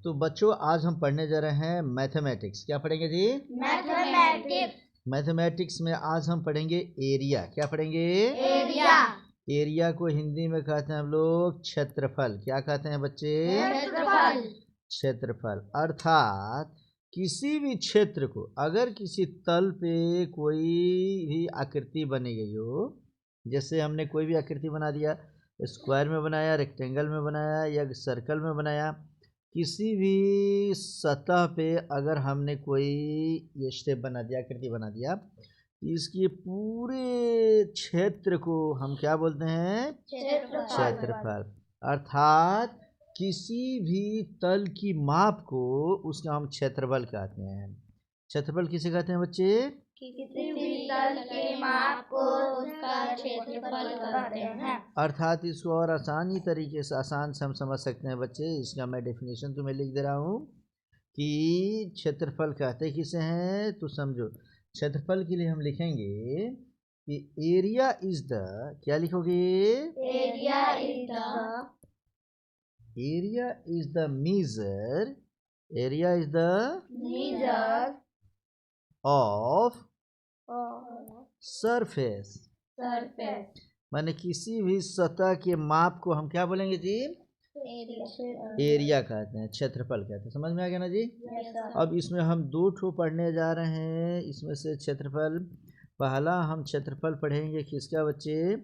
तो बच्चों आज हम पढ़ने जा रहे हैं मैथमेटिक्स। क्या पढ़ेंगे जी? मैथमेटिक्स। मैथमेटिक्स में आज हम पढ़ेंगे एरिया। क्या पढ़ेंगे? एरिया। एरिया को हिंदी में कहते हैं हम लोग क्षेत्रफल। क्या कहते हैं बच्चे? क्षेत्रफल। क्षेत्रफल अर्थात किसी भी क्षेत्र को अगर किसी तल पे कोई भी आकृति बनी गई हो, जैसे हमने कोई भी आकृति बना दिया, स्क्वायर में बनाया, रेक्टेंगल में बनाया या सर्कल में बनाया, किसी भी सतह पे अगर हमने कोई ये शेप बना दिया, आकृति बना दिया, इसके पूरे क्षेत्र को हम क्या बोलते हैं? क्षेत्रफल। अर्थात किसी भी तल की माप को उसका हम क्षेत्रफल कहते हैं। क्षेत्रफल किसे कहते हैं बच्चे? किसी भी तल के माप को उसका क्षेत्रफल कहते हैं। अर्थात इसको और आसानी तरीके से आसान से हम समझ सकते हैं बच्चे। इसका मैं डेफिनेशन तुम्हें लिख दे रहा हूँ कि क्षेत्रफल कहते किसे हैं, तो समझो। क्षेत्रफल के लिए हम लिखेंगे कि एरिया इज द, क्या लिखोगे? Area is the, area is the measure, area is the measure of of surface. Surface. माने किसी भी सतह के माप को हम क्या बोलेंगे जी? एरिया कहते हैं, क्षेत्रफल कहते हैं। समझ में आ गया ना जी? अब इसमें हम दो ठो पढ़ने जा रहे हैं। इसमें से क्षेत्रफल, पहला हम क्षेत्रफल पढ़ेंगे किसका बच्चे?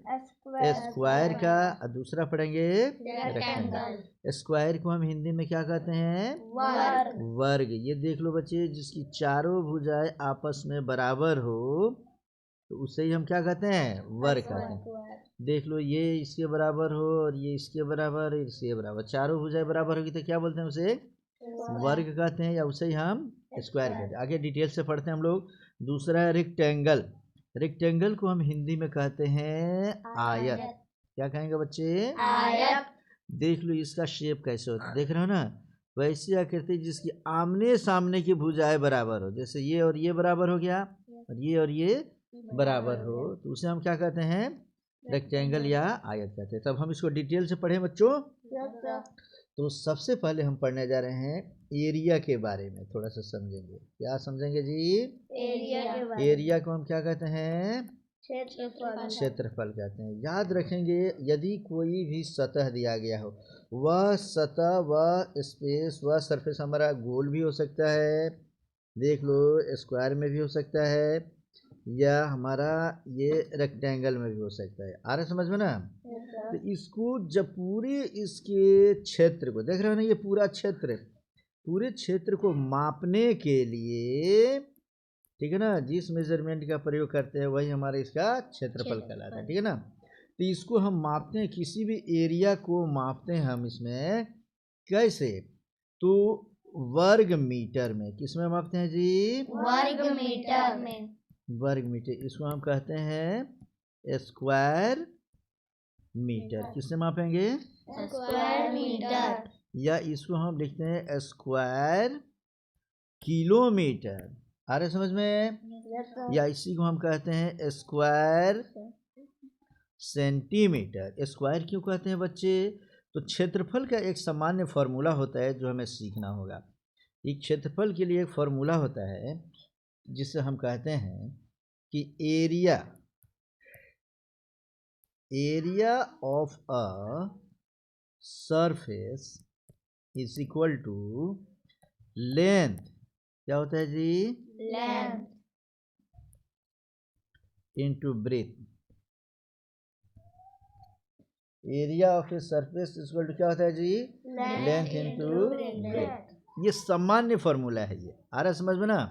स्क्वायर का, और दूसरा पढ़ेंगे रेक्टेंगल। स्क्वायर को हम हिंदी में क्या कहते हैं? वर्ग। वर्ग। ये देख लो बच्चे, जिसकी चारों भुजाएं आपस में बराबर हो तो उसे ही हम क्या कहते हैं? वर्ग कहते हैं। देख लो, ये इसके बराबर हो और ये इसके बराबर, इसके बराबर, चारों भुजाएं बराबर होगी तो क्या बोलते हैं? उसे वर्ग कहते हैं, या उसे ही हम स्क्वायर कहते हैं। आगे डिटेल से पढ़ते हैं हम लोग। दूसरा है रेक्टेंगल। रेक्टेंगल को हम हिंदी में कहते हैं आयत। क्या कहेंगे बच्चे? आयत। देख लो इसका शेप कैसे होता है, देख रहे हो ना? वैसी आकृति जिसकी आमने सामने की भुजाएं बराबर हो, जैसे ये और ये बराबर हो गया और ये बराबर हो, तो उसे हम क्या कहते हैं? रेक्टेंगल या आयत कहते हैं। तब हम इसको डिटेल से पढ़ें बच्चों। तो सबसे पहले हम पढ़ने जा रहे हैं एरिया के बारे में, थोड़ा सा समझेंगे। क्या समझेंगे जी? एरिया को हम क्या कहते हैं? क्षेत्रफल कहते हैं। याद रखेंगे, यदि कोई भी सतह दिया गया हो, वह सतह, वह स्पेस, वह सरफेस हमारा गोल भी हो सकता है, देख लो स्क्वायर में भी हो सकता है, या हमारा ये रेक्टेंगल में भी हो सकता है। आ रहा समझ में ना? तो इसको जब पूरे इसके क्षेत्र को देख रहे हो ना, ये पूरा क्षेत्र, पूरे क्षेत्र को मापने के लिए, ठीक है ना, जिस मेजरमेंट का प्रयोग करते हैं वही हमारा इसका क्षेत्रफल कहलाता है। ठीक है ना? तो इसको हम मापते हैं, किसी भी एरिया को मापते हैं हम इसमें कैसे? तो वर्ग मीटर में। किस में मापते हैं जी? वर्ग मीटर में। वर्ग मीटर। इसको हम कहते हैं स्क्वायर मीटर। किससे मापेंगे? Square metre. या इसको हम लिखते हैं स्क्वायर किलोमीटर। आ रहे समझ में? या इसी को हम कहते हैं स्क्वायर सेंटीमीटर। स्क्वायर क्यों कहते हैं बच्चे? तो क्षेत्रफल का एक सामान्य फॉर्मूला होता है जो हमें सीखना होगा। एक क्षेत्रफल के लिए एक फॉर्मूला होता है जिसे हम कहते हैं कि area of a surface is equal to length. क्या होता है जी? Length into breadth. Area of a surface is equal to क्या होता है जी? Length into breath. ये सामान्य फॉर्मूला है। ये आ रहा समझ में ना?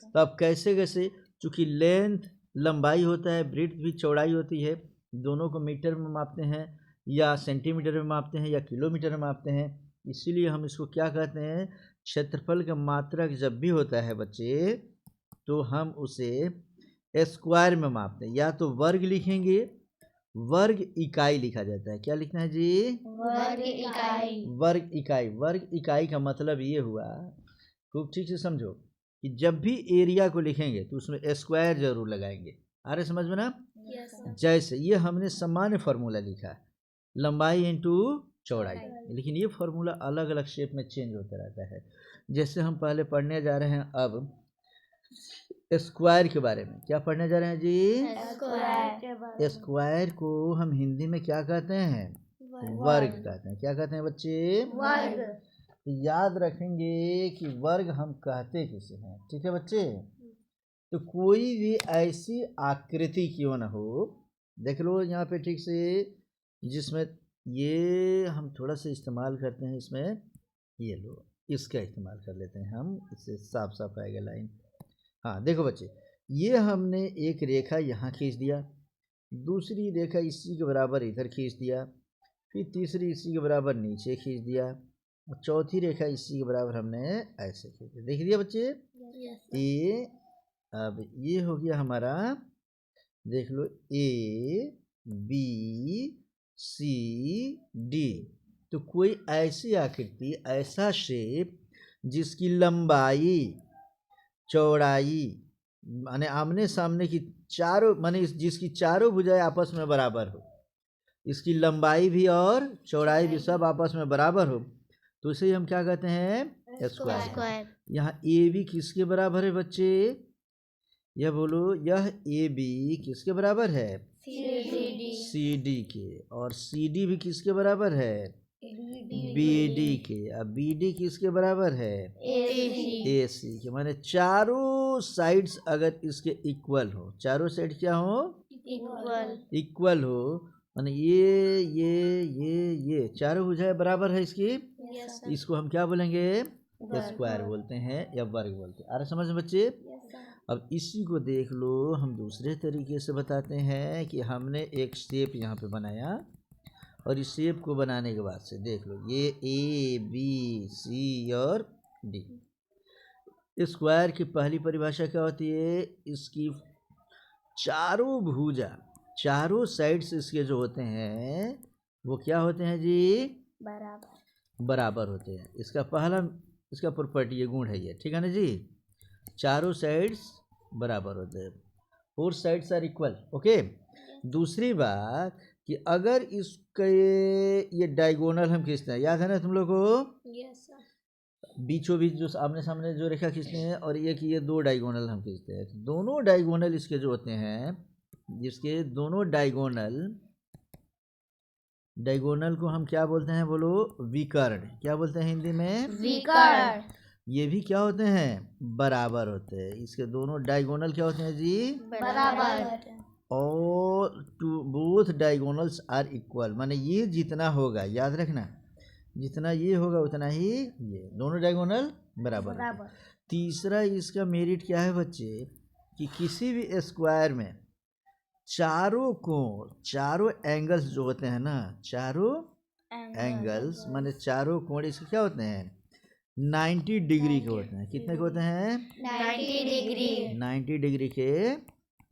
तो अब कैसे कैसे, चूंकि लेंथ लंबाई होता है, ब्रेथ भी चौड़ाई होती है, दोनों को मीटर में मापते हैं या सेंटीमीटर में मापते हैं या किलोमीटर में मापते हैं, इसीलिए हम इसको क्या कहते हैं? क्षेत्रफल का मात्रक जब भी होता है बच्चे, तो हम उसे स्क्वायर में मापते हैं। या तो वर्ग लिखेंगे, वर्ग इकाई लिखा जाता है। क्या लिखना है जी? वर्ग इकाई। वर्ग इकाई। वर्ग इकाई का मतलब ये हुआ, खूब ठीक से समझो, कि जब भी एरिया को लिखेंगे तो उसमें स्क्वायर जरूर लगाएंगे। आ रहे समझ में ना? जैसे ये हमने सामान्य फॉर्मूला लिखा है, लंबाई इंटू चौड़ाई। लेकिन ये फॉर्मूला अलग अलग शेप में चेंज होता रहता है। जैसे हम पहले पढ़ने जा रहे हैं अब स्क्वायर के बारे में। क्या पढ़ने जा रहे हैं जी? स्क्वायर को हम हिंदी में क्या कहते हैं? वर्ग कहते हैं। क्या कहते हैं बच्चे? वर्ग। तो याद रखेंगे कि वर्ग हम कहते किसे हैं। ठीक है बच्चे? तो कोई भी ऐसी आकृति क्यों ना हो, देख लो यहाँ पे ठीक से, जिसमें ये हम थोड़ा सा इस्तेमाल करते हैं इसमें, ये लो इसका इस्तेमाल कर लेते हैं हम, इससे साफ साफ आएगा लाइन। हाँ देखो बच्चे, ये हमने एक रेखा यहाँ खींच दिया, दूसरी रेखा इसी के बराबर इधर खींच दिया, फिर तीसरी इसी के बराबर नीचे खींच दिया, और चौथी रेखा इसी के बराबर हमने ऐसे खींच दिया। देख दिया बच्चे? ये अब ये हो गया हमारा, देख लो, ए बी सी डी। तो कोई ऐसी आकृति, ऐसा शेप जिसकी लंबाई चौड़ाई माने आमने सामने की चारों, माने जिसकी चारों भुजाएं आपस में बराबर हो, इसकी लंबाई भी और चौड़ाई भी सब आपस में बराबर हो, तो इसे हम क्या कहते हैं? स्क्वायर। यहाँ ए बी किसके बराबर है बच्चे? यह बोलो, यह ए बी किसके बराबर है? सी डी के। और सी डी भी किसके बराबर है? बी डी के। अब बी डी किसके बराबर है? ए सी के। माने चारों साइड्स अगर इसके इक्वल हो, चारों साइड क्या हो? इक्वल हो, माने ये चारों भुजाएं बराबर है इसकी, इसको हम क्या बोलेंगे? स्क्वायर बोलते हैं या वर्ग बोलते हैं। आ रहा समझ में बच्चे? अब इसी को देख लो, हम दूसरे तरीके से बताते हैं कि हमने एक शेप यहाँ पे बनाया, और इस शेप को बनाने के बाद से देख लो, ये ए बी सी और डी। स्क्वायर की पहली परिभाषा क्या होती है? इसकी चारों भुजा, चारों साइड्स इसके जो होते हैं वो क्या होते हैं जी? बराबर होते हैं। इसका पहला, इसका प्रॉपर्टी, ये गुण है ये, ठीक है ना जी? चारों साइड्स बराबर होते हैं, four sides are equal. Okay. दूसरी बात कि अगर इसके ये डायगोनल हम खींचते हैं, याद है ना तुम लोग को? बीचों बीच जो आमने सामने जो रेखा खींचते हैं, और ये कि ये दो डायगोनल हम खींचते हैं, तो दोनों डायगोनल इसके जो होते हैं, जिसके दोनों डायगोनल को हम क्या बोलते हैं? बोलो, विकर्ण। क्या बोलते हैं हिंदी में? विकर्ण। ये भी क्या होते हैं? बराबर होते हैं। इसके दोनों डायगोनल क्या होते हैं जी? बराबर। और to both diagonals are equal, माने ये जितना होगा, याद रखना, जितना ये होगा उतना ही ये, दोनों डायगोनल बराबर। तीसरा इसका मेरिट क्या है बच्चे? कि किसी भी स्क्वायर में चारों कोण, चारों एंगल्स जो होते हैं ना, चारों एंगल्स माने चारों कोण इसके क्या होते हैं? 90 डिग्री के होते हैं। कितने के होते हैं? 90 डिग्री। 90 डिग्री के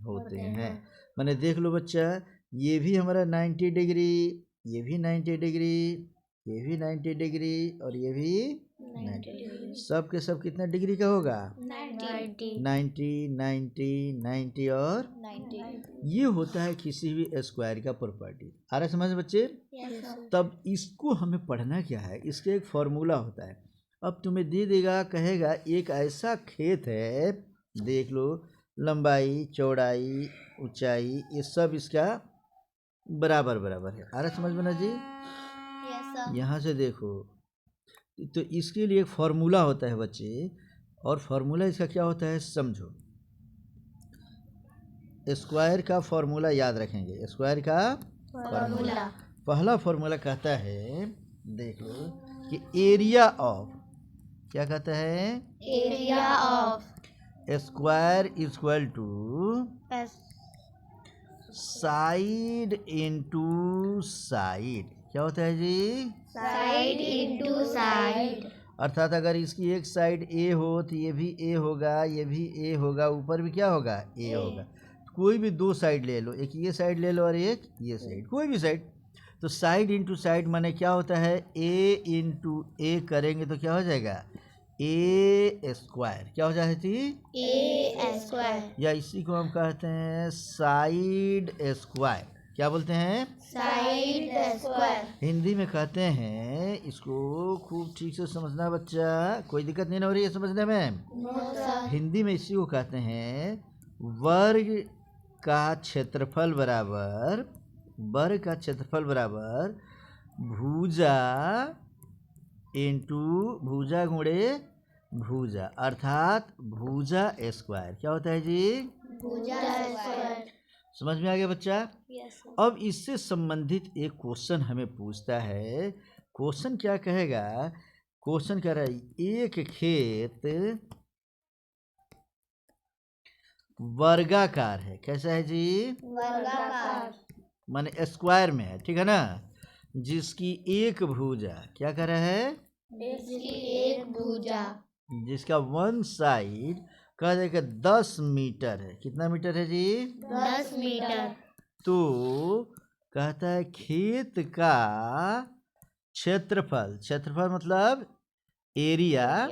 होते हैं। मैंने देख लो बच्चा, ये भी हमारा 90 डिग्री, ये भी 90 डिग्री, ये भी 90 डिग्री, और ये भी 90 डिग्री। सब के सब कितना डिग्री का होगा? 90 90 और 90। ये होता है किसी भी स्क्वायर का प्रॉपर्टी। आ रहा समझ बच्चे? तब इसको हमें पढ़ना क्या है? इसके एक फॉर्मूला होता है। अब तुम्हें दे देगा, कहेगा एक ऐसा खेत है, देख लो, लंबाई चौड़ाई ऊंचाई ये सब इसका बराबर है। आ रहा समझ में ना जी? यहाँ से देखो, तो इसके लिए एक फॉर्मूला होता है बच्चे, और फॉर्मूला इसका क्या होता है समझो। स्क्वायर का फॉर्मूला याद रखेंगे। स्क्वायर का फॉर्मूला, पहला फॉर्मूला कहता है, देख लो, कि एरिया ऑफ, क्या कहता है? Area of square equal to side into side. क्या होता है जी? Side into side. अर्थात अगर इसकी एक साइड ए हो तो ये भी ए होगा, ये भी ए होगा, ऊपर भी क्या होगा? ए होगा। कोई भी दो साइड ले लो, एक ये साइड ले लो और एक ये साइड, कोई भी साइड। तो साइड इनटू साइड माने क्या होता है? ए इनटू ए करेंगे तो क्या हो जाएगा? ए स्क्वायर। क्या हो जाती? ए स्क्वायर। या इसी को हम कहते हैं साइड स्क्वायर। क्या बोलते हैं? Side square. हिंदी में कहते हैं, इसको खूब ठीक से समझना बच्चा, कोई दिक्कत नहीं ना हो रही है समझने में? No sir. हिंदी में इसी को कहते हैं वर्ग का क्षेत्रफल बराबर, वर्ग का क्षेत्रफल बराबर भुजा इंटू भुजा गुणे भुजा, अर्थात भुजा स्क्वायर। क्या होता है जी? भुजा स्क्वायर। समझ में आ गया बच्चा? Yes sir. अब इससे संबंधित एक क्वेश्चन हमें पूछता है। क्वेश्चन क्या कहेगा? क्वेश्चन कह रहा है एक खेत वर्गाकार है। कैसा है जी? वर्गाकार। माने स्क्वायर में है, ठीक है ना? जिसकी एक भुजा, क्या कह रहा है? जिसकी एक भुजा, जिसका वन साइड कह देगा 10 मीटर है। कितना मीटर है जी? 10 मीटर। तो कहता है खेत का क्षेत्रफल, क्षेत्रफल मतलब एरिया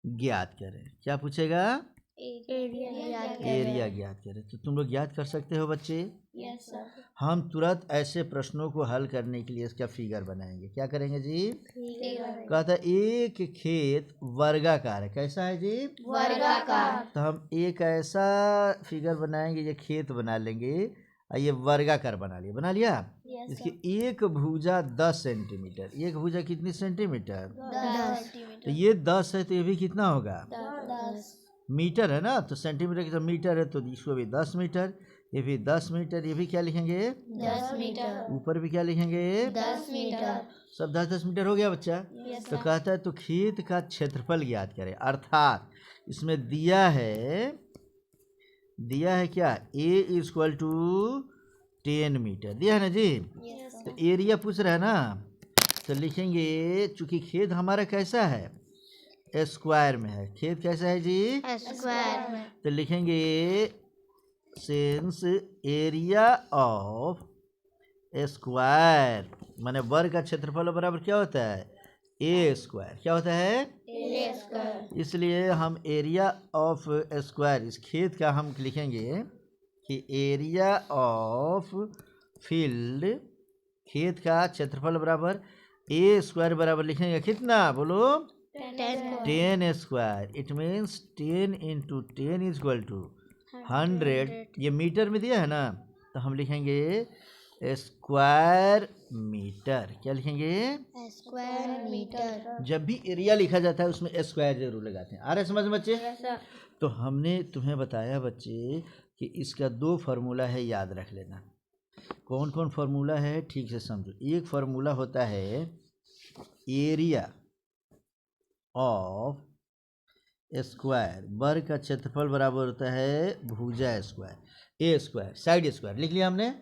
ज्ञात करें। क्या पूछेगा? एरिया ज्ञात करें। तो तुम लोग ज्ञात कर सकते हो बच्चे? Yes sir. हम तुरंत ऐसे प्रश्नों को हल करने के लिए इसका फिगर बनाएंगे। क्या करेंगे जी? कहता है एक खेत वर्गाकार है। कैसा है जी? वर्गाकार। तो हम एक ऐसा फिगर बनाएंगे, ये खेत बना लेंगे और ये वर्गाकार बना लिया। बना लिया? इसकी एक भुजा 10 सेंटीमीटर। एक भुजा कितनी सेंटीमीटर? 10। तो ये 10 है, तो ये भी कितना होगा? 10। मीटर है ना, तो सेंटीमीटर की तो मीटर है, तो इसको भी 10 मीटर, ये भी 10 मीटर, ये भी क्या लिखेंगे? 10 मीटर। ऊपर भी क्या लिखेंगे? 10 मीटर। सब 10-10 मीटर हो गया बच्चा। तो कहता है तो खेत का क्षेत्रफल ज्ञात करें, अर्थात इसमें दिया है क्या? A इक्वल टू 10 मीटर दिया है ना जी? तो एरिया पूछ रहा है ना, तो लिखेंगे चूंकि खेत हमारा कैसा है? स्क्वायर में है। खेत कैसा है जी? स्क्वायर में। तो लिखेंगे सिंस एरिया ऑफ स्क्वायर, माने वर्ग का क्षेत्रफल बराबर क्या होता है? ए स्क्वायर। क्या होता है? ए स्क्वायर। इसलिए हम एरिया ऑफ स्क्वायर, इस खेत का हम लिखेंगे कि एरिया ऑफ फील्ड, खेत का क्षेत्रफल बराबर ए स्क्वायर बराबर लिखेंगे कितना? बोलो 10 square. It means 10 into 10 is equal to 100। ये मीटर में दिया है ना, तो हम लिखेंगे स्क्वायर मीटर। क्या लिखेंगे? Square metre. जब भी एरिया लिखा जाता है उसमें स्क्वायर जरूर लगाते हैं। आ रहे समझ में बच्चे? तो हमने तुम्हें बताया बच्चे कि इसका 2 फार्मूला है, याद रख लेना। कौन कौन फार्मूला है ठीक से समझो। एक फार्मूला होता है एरिया ऑफ स्क्वायर, वर्ग का क्षेत्रफल बराबर होता है भुजा square, a square, side square. लिख लिया हमने।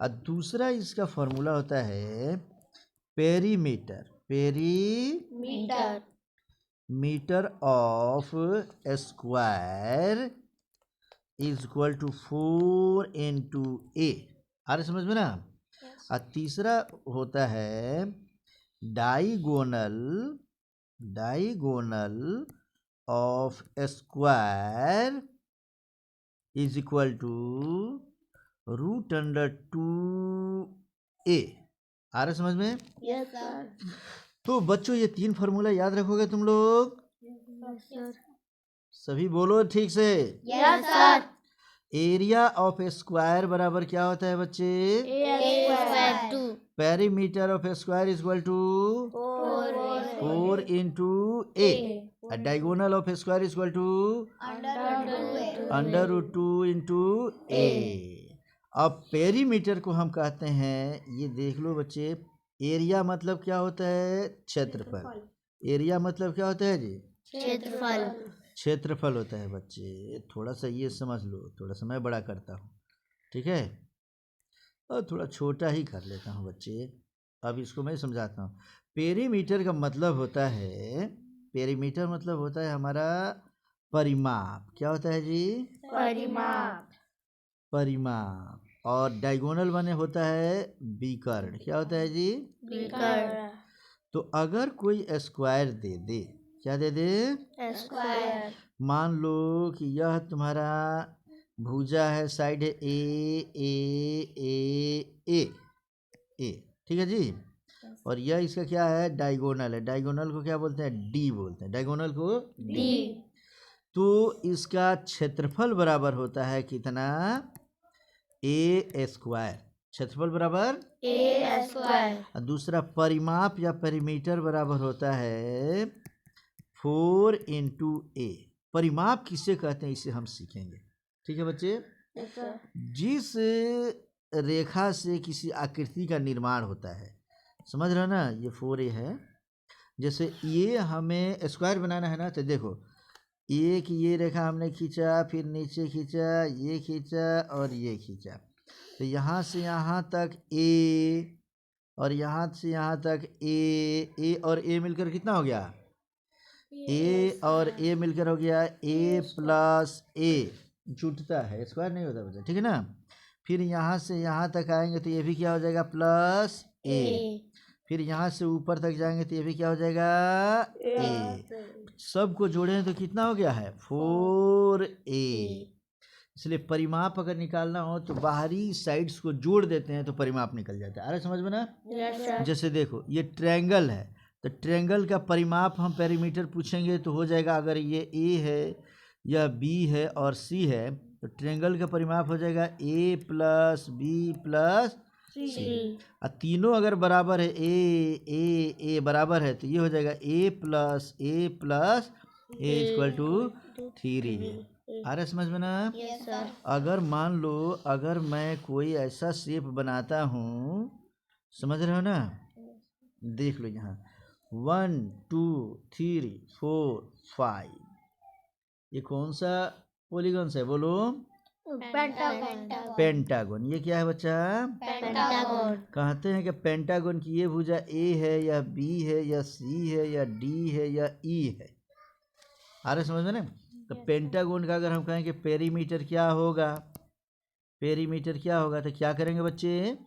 और दूसरा इसका फार्मूला होता है perimeter, metre. Metre of square is equal to 4 into a. आ रहे समझ में ना? और तीसरा होता है diagonal of square is equal to √2a। आ रहा समझ में? Yes sir. तो बच्चों ये 3 फार्मूला याद रखोगे तुम लोग? सभी बोलो ठीक से। Yes sir. Area of square बराबर क्या होता है बच्चे? Square 2। Perimeter of square is equal to 4 into a. Diagonal of square is equal to √2 into a. अब पेरीमीटर को हम कहते हैं, ये देख लो बच्चे, एरिया मतलब क्या होता है? क्षेत्रफल। एरिया मतलब क्या होता है जी? क्षेत्रफल। क्षेत्रफल होता है बच्चे। थोड़ा सा ये समझ लो, थोड़ा सा मैं बड़ा करता हूँ, ठीक है? और थोड़ा छोटा ही कर लेता हूँ बच्चे। अब इसको मैं समझाता हूँ। पेरीमीटर का मतलब होता है, पेरीमीटर मतलब होता है हमारा परिमाप। क्या होता है जी? परिमाप। और डायगोनल माने होता है विकर्ण। क्या होता है जी? विकर्ण। तो अगर कोई स्क्वायर दे दे, क्या दे दे? स्क्वायर। मान लो कि यह तुम्हारा भुजा है, साइड है ए, ठीक है जी। और यह इसका क्या है, डायगोनल है। डायगोनल को क्या बोलते हैं, डी बोलते हैं, डायगोनल को डी। तो इसका क्षेत्रफल बराबर होता है कितना, ए स्क्वायर, क्षेत्रफल बराबर ए स्क्वायर। और दूसरा परिमाप या पेरीमीटर बराबर होता है 4 इंटू ए। परिमाप किसे कहते हैं इसे हम सीखेंगे, ठीक है बच्चे। जिस रेखा से किसी आकृति का निर्माण होता है, समझ रहे हो ना, ये 4A है। जैसे ये हमें स्क्वायर बनाना है ना, तो देखो एक ये रेखा हमने खींचा, फिर नीचे खींचा, ये खींचा और ये खींचा, तो यहाँ से यहाँ तक ए और यहाँ से यहाँ तक ए और ए मिलकर कितना हो गया, ए और ए मिलकर हो गया ए प्लस ए, जुटता है, स्क्वायर नहीं होता बच्चा, ठीक है ना। फिर यहाँ से यहाँ तक आएंगे तो ये भी क्या हो जाएगा, प्लस ए। फिर यहाँ से ऊपर तक जाएंगे तो ये भी क्या हो जाएगा, ए। सबको जोड़ें तो कितना हो गया है, 4A। इसलिए परिमाप अगर निकालना हो तो बाहरी साइड्स को जोड़ देते हैं तो परिमाप निकल जाता है। अरे समझ में ना। जैसे देखो ये ट्रायंगल है, तो ट्रायंगल का परिमाप हम पेरीमीटर पूछेंगे तो हो जाएगा, अगर ये ए है या बी है और सी है तो ट्रायंगल का परिमाप हो जाएगा ए प्लस बी प्लस सी। और तीनों अगर बराबर है, ए बराबर है, तो ये हो जाएगा ए प्लस ए इक्वल टू 3। आ रहा समझ में ना। अगर मान लो, अगर मैं कोई ऐसा शेप बनाता हूँ, समझ रहे हो ना, देख लो यहाँ 1 2 3 4 5, ये कौन सा पॉलीगॉन है बोलो, पेंटागन। ये क्या है बच्चा, पेंटागन। कहते हैं कि पेंटागन की ये भुजा ए है या बी है या सी है या डी है या ई है। आ रहे समझ में ना। तो पेंटागन का अगर हम कहें कि पेरीमीटर क्या होगा, पेरीमीटर क्या होगा, तो क्या करेंगे बच्चे,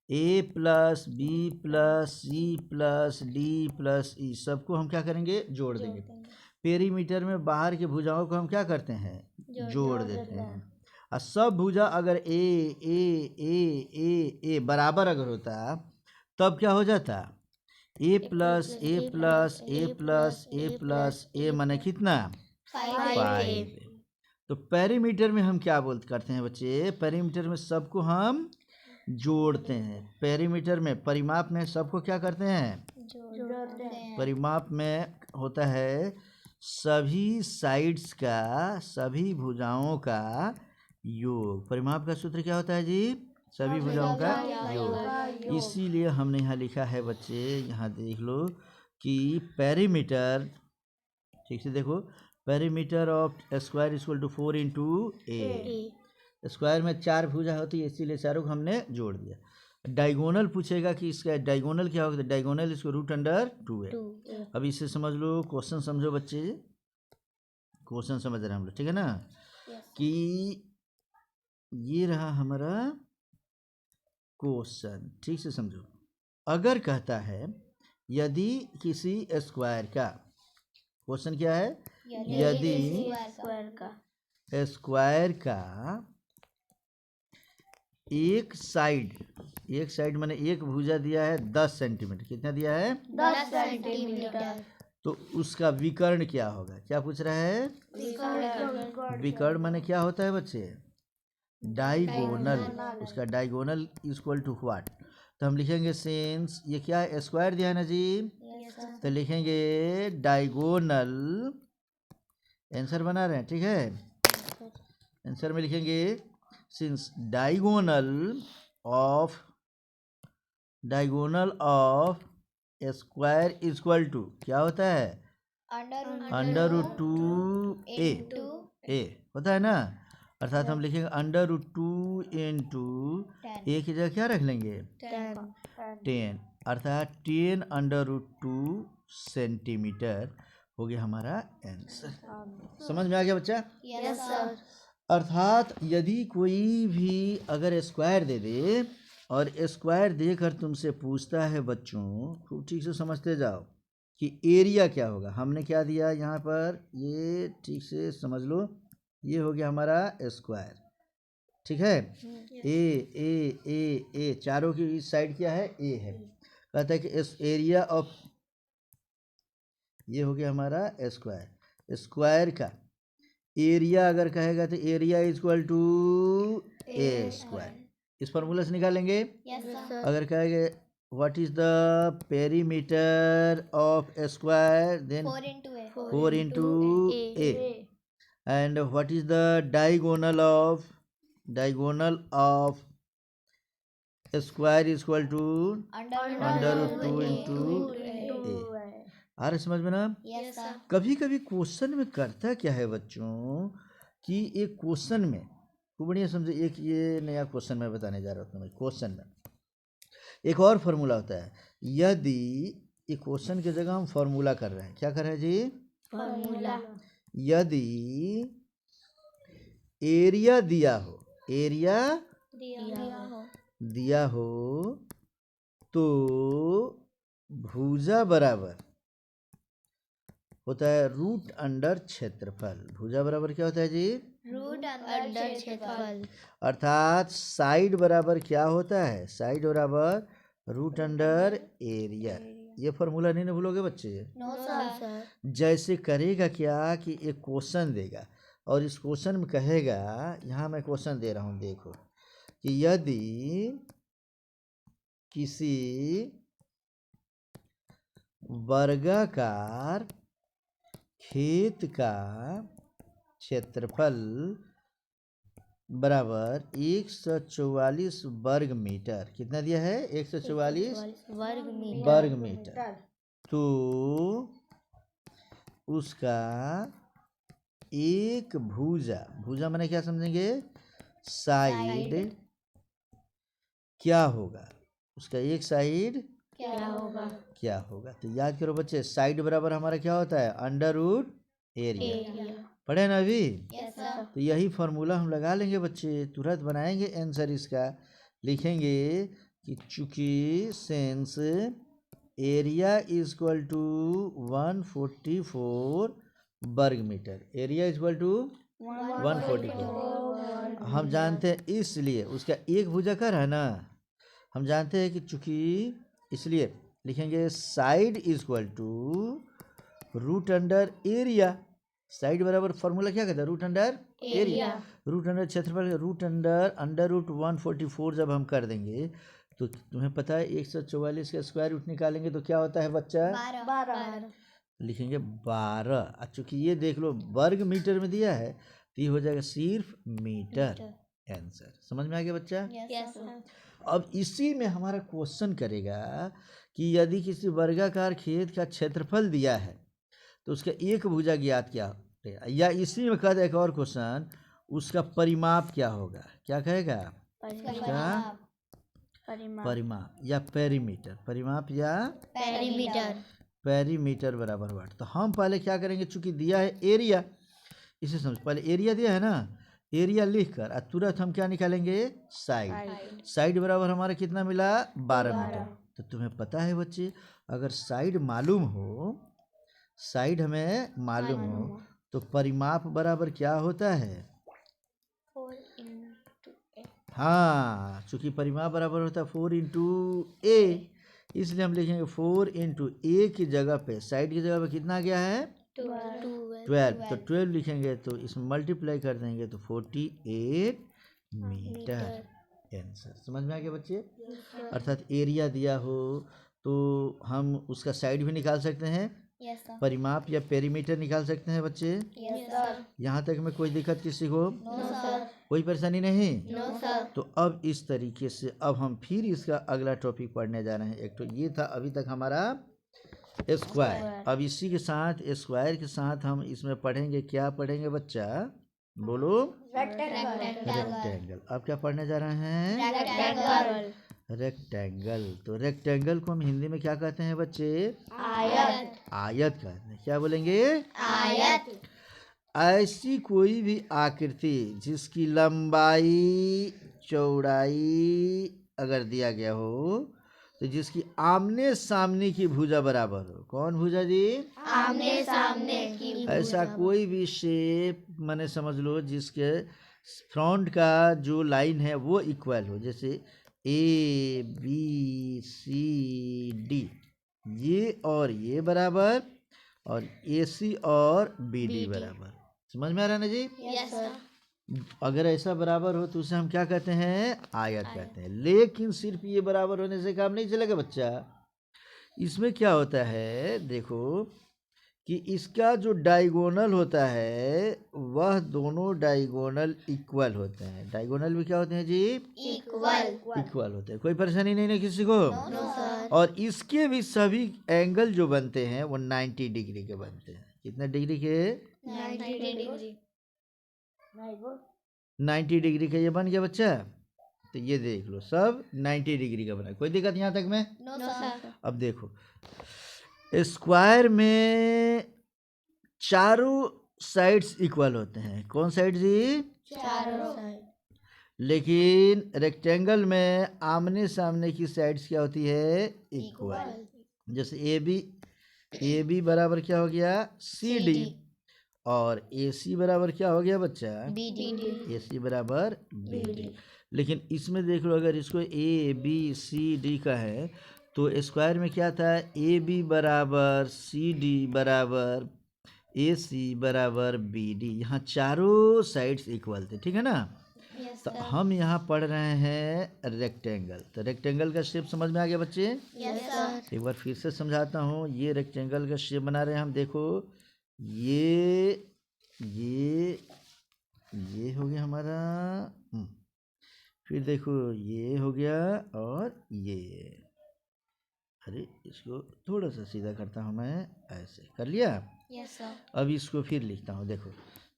a plus b plus c plus d plus e, सबको हम क्या करेंगे, जोड़ देंगे। पेरीमीटर में बाहर की भुजाओं को हम क्या करते हैं, जोड़ देते हैं। और सब भुजा अगर ए बराबर अगर होता तब क्या हो जाता, ए प्लस ए प्लस ए प्लस ए प्लस ए माने कितना, 5। तो पेरीमीटर में हम क्या करते हैं बच्चे, पेरीमीटर में सबको हम जोड़ते हैं। पेरीमीटर में, परिमाप में सबको क्या करते हैं, जोड़ते हैं। परिमाप में होता है सभी साइड्स का, सभी भुजाओं का योग। परिमाप का सूत्र क्या होता है जी, सभी भुजाओं का योग। इसीलिए हमने यहाँ लिखा है बच्चे, यहाँ देख लो कि पेरीमीटर, ठीक से देखो, perimeter of square equal to 4 into a. Square में 4 भुजा होती है, इसीलिए चारों को हमने जोड़ दिया। डायगोनल पूछेगा कि इसका डायगोनल क्या होगा, तो डायगोनल इसको √2 है। अब इसे समझ लो, क्वेश्चन समझो बच्चे, क्वेश्चन समझ रहे हैं हम लोग, ठीक है ना। कि ये रहा हमारा क्वेश्चन, ठीक से समझो। अगर कहता है यदि किसी स्क्वायर का, क्वेश्चन क्या है, यदि स्क्वायर का एक साइड माने एक भुजा दिया है 10 सेंटीमीटर, कितना दिया है, 10 सेंटीमीटर, तो उसका विकर्ण क्या होगा, क्या पूछ रहा है, विकर्ण माने क्या होता है बच्चे, डायगोनल। उसका डायगोनल इक्वल टू व्हाट, तो हम लिखेंगे सिंस ये क्या है, स्क्वायर दिया है ना जी, तो लिखेंगे डायगोनल, आंसर बना रहे हैं, ठीक है। आंसर में लिखेंगे since diagonal of square equal to क्या होता है, √2a होता है ना। अर्थात हम लिखेंगे √2 इंटू ए की जगह क्या रख लेंगे, 10, अर्थात 10√2 सेंटीमीटर हो गया हमारा आंसर। समझ में आ गया बच्चा, यस सर। अर्थात यदि कोई भी अगर स्क्वायर दे दे और स्क्वायर देकर तुमसे पूछता है बच्चों, खूब ठीक से समझते जाओ कि एरिया क्या होगा। हमने क्या दिया यहाँ पर, ये ठीक से समझ लो, ये हो गया हमारा स्क्वायर, ठीक है। ए चारों की इस साइड क्या है, ए है। कहता है कि इस एरिया ऑफ, ये हो गया हमारा स्क्वायर, स्क्वायर का एरिया अगर कहेगा तो area equal to a square, इस फॉर्मूला से निकालेंगे। अगर कहेगा what is the perimeter of square, then 4 into a, and what is the diagonal of square is equal to under root 2 into a। आ रहा समझ में ना। कभी कभी क्वेश्चन में करता क्या है बच्चों कि एक क्वेश्चन में खूब बढ़िया समझे, एक ये नया क्वेश्चन मैं बताने जा रहा हूँ। क्वेश्चन में एक और फार्मूला होता है। यदि एक क्वेश्चन की जगह हम फार्मूला कर रहे हैं, क्या कर रहे हैं जी, फॉर्मूला। यदि एरिया दिया हो, एरिया दिया हो तो भुजा बराबर होता है रूट अंडर क्षेत्रफल। भुजा बराबर क्या होता है जी, रूट अंडर क्षेत्रफल। अर्थात साइड बराबर क्या होता है, साइड बराबर रूट अंडर एरिया। ये फॉर्मूला नहीं ना भूलोगे बच्चे। No sir. जैसे करेगा क्या कि एक क्वेश्चन देगा और इस क्वेश्चन में कहेगा, यहाँ मैं क्वेश्चन दे रहा हूँ देखो, कि यदि किसी वर्गाकार खेत का क्षेत्रफल बराबर 144 वर्ग मीटर, कितना दिया है, 144 वर्ग मीटर, तो उसका एक भुजा, भुजा मैंने क्या समझेंगे, साइड क्या होगा, उसका एक साइड क्या होगा। तो याद करो बच्चे, साइड बराबर हमारा क्या होता है, अंडर रूट एरिया। पढ़े ना अभी। तो यही फार्मूला हम लगा लेंगे बच्चे, तुरंत बनाएंगे आंसर इसका। लिखेंगे कि चूंकि since area is equal to 144 वर्ग metre, area is equal to 144 हम जानते हैं, इसलिए उसका एक भुजा का है ना, हम जानते हैं कि चूंकि, इसलिए लिखेंगे side is equal to root under area. Side बराबर फॉर्मूला क्या कहता है, root under area. Root under क्षेत्रफल, रूट अंडर रूट 144 जब हम कर देंगे तो तुम्हें पता है 144 का स्क्वायर रूट निकालेंगे तो क्या होता है बच्चा, 12। लिखेंगे 12। चूंकि ये देख लो वर्ग मीटर में दिया है तो ये हो जाएगा सिर्फ मीटर। आंसर समझ में आ गया बच्चा। अब इसी में हमारा क्वेश्चन करेगा कि यदि किसी वर्गाकार खेत का क्षेत्रफल दिया है तो उसका एक भुजा ज्ञात क्या होगा, या इसी में कहता है एक और क्वेश्चन, उसका परिमाप क्या होगा, क्या कहेगा, परिमाप या पेरीमीटर, परिमाप या पेरीमीटर बराबर वाट। तो हम पहले क्या करेंगे, चूंकि दिया है एरिया, इसे समझ, पहले एरिया दिया है ना, एरिया लिखकर और तुरंत हम क्या निकालेंगे, साइड। साइड बराबर हमारा कितना मिला, 12 मीटर। तो तुम्हें पता है बच्चे, अगर साइड मालूम हो, साइड हमें मालूम हो तो परिमाप बराबर क्या होता है, 4 हाँ, चूंकि परिमाप बराबर होता है 4 into a, इसलिए हम लिखेंगे 4 into a की जगह पे, साइड की जगह पे कितना गया है, 12। तो 12 लिखेंगे तो इसमें मल्टीप्लाई कर देंगे तो 48 मीटर। आंसर समझ में आ गया बच्चे। अर्थात एरिया दिया हो तो हम उसका साइड भी निकाल सकते हैं, परिमाप या पेरीमीटर निकाल सकते हैं बच्चे। यहाँ तक में कोई दिक्कत किसी को, कोई परेशानी नहीं। तो अब इस तरीके से अब हम फिर इसका अगला टॉपिक पढ़ने जा रहे हैं। एक तो ये था अभी तक हमारा स्क्वायर, अब इसी के साथ स्क्वायर के साथ हम इसमें पढ़ेंगे, क्या पढ़ेंगे बच्चा, बोलो, रेक्टेंगल। अब क्या पढ़ने जा रहे हैं, रेक्टेंगल। तो रेक्टेंगल को हम हिंदी में क्या कहते हैं बच्चे, आयत कहते हैं। क्या बोलेंगे, आयत। ऐसी कोई भी आकृति जिसकी लंबाई चौड़ाई अगर दिया गया हो तो जिसकी आमने सामने की भुजा बराबर हो। कौन भुजा जी? आमने सामने की ऐसा कोई भी शेप माने समझ लो जिसके फ्रंट का जो लाइन है वो इक्वल हो, जैसे ए बी सी डी, ये और ये बराबर, और ए सी और बी डी बराबर। समझ में आ रहा है ना जी? Yes sir. अगर ऐसा बराबर हो तो उसे हम क्या कहते हैं? आयत कहते हैं। लेकिन सिर्फ ये बराबर होने से काम नहीं चलेगा बच्चा। इसमें क्या होता है देखो कि इसका जो डायगोनल होता है वह दोनों डायगोनल इक्वल होते हैं। डायगोनल भी क्या होते हैं जी? इक्वल होते हैं। कोई परेशानी नहीं ना किसी को? No sir. और इसके भी सभी एंगल जो बनते हैं वो 90 डिग्री के बनते हैं। कितने डिग्री के? 90 डिग्री। 90 डिग्री का ये बन गया बच्चा। तो ये देख लो सब 90 डिग्री का बना। कोई दिक्कत यहाँ तक में? No sir. अब देखो स्क्वायर में चारों साइड्स इक्वल होते हैं। कौन साइड जी? चारों। लेकिन रेक्टेंगल में आमने सामने की साइड्स क्या होती है? इक्वल। जैसे ए बी बराबर क्या हो गया? सी डी, और ए सी बराबर क्या हो गया बच्चा? B D. ए सी बराबर बी डी। लेकिन इसमें देख लो अगर इसको ए बी सी डी का है तो स्क्वायर में क्या था? ए बी बराबर सी डी बराबर ए सी बराबर बी डी। यहाँ चारों साइड्स इक्वल थे, ठीक है ना? तो हम यहाँ पढ़ रहे हैं रेक्टेंगल। तो रेक्टेंगल का शेप समझ में आ गया बच्चे? Yes sir. एक बार फिर से समझाता हूँ। ये रेक्टेंगल का शेप बना रहे हैं हम। देखो ये हो गया हमारा, फिर देखो ये हो गया, और ये, अरे इसको थोड़ा सा सीधा करता हूँ मैं, ऐसे कर लिया। Yes sir. अब इसको फिर लिखता हूँ। देखो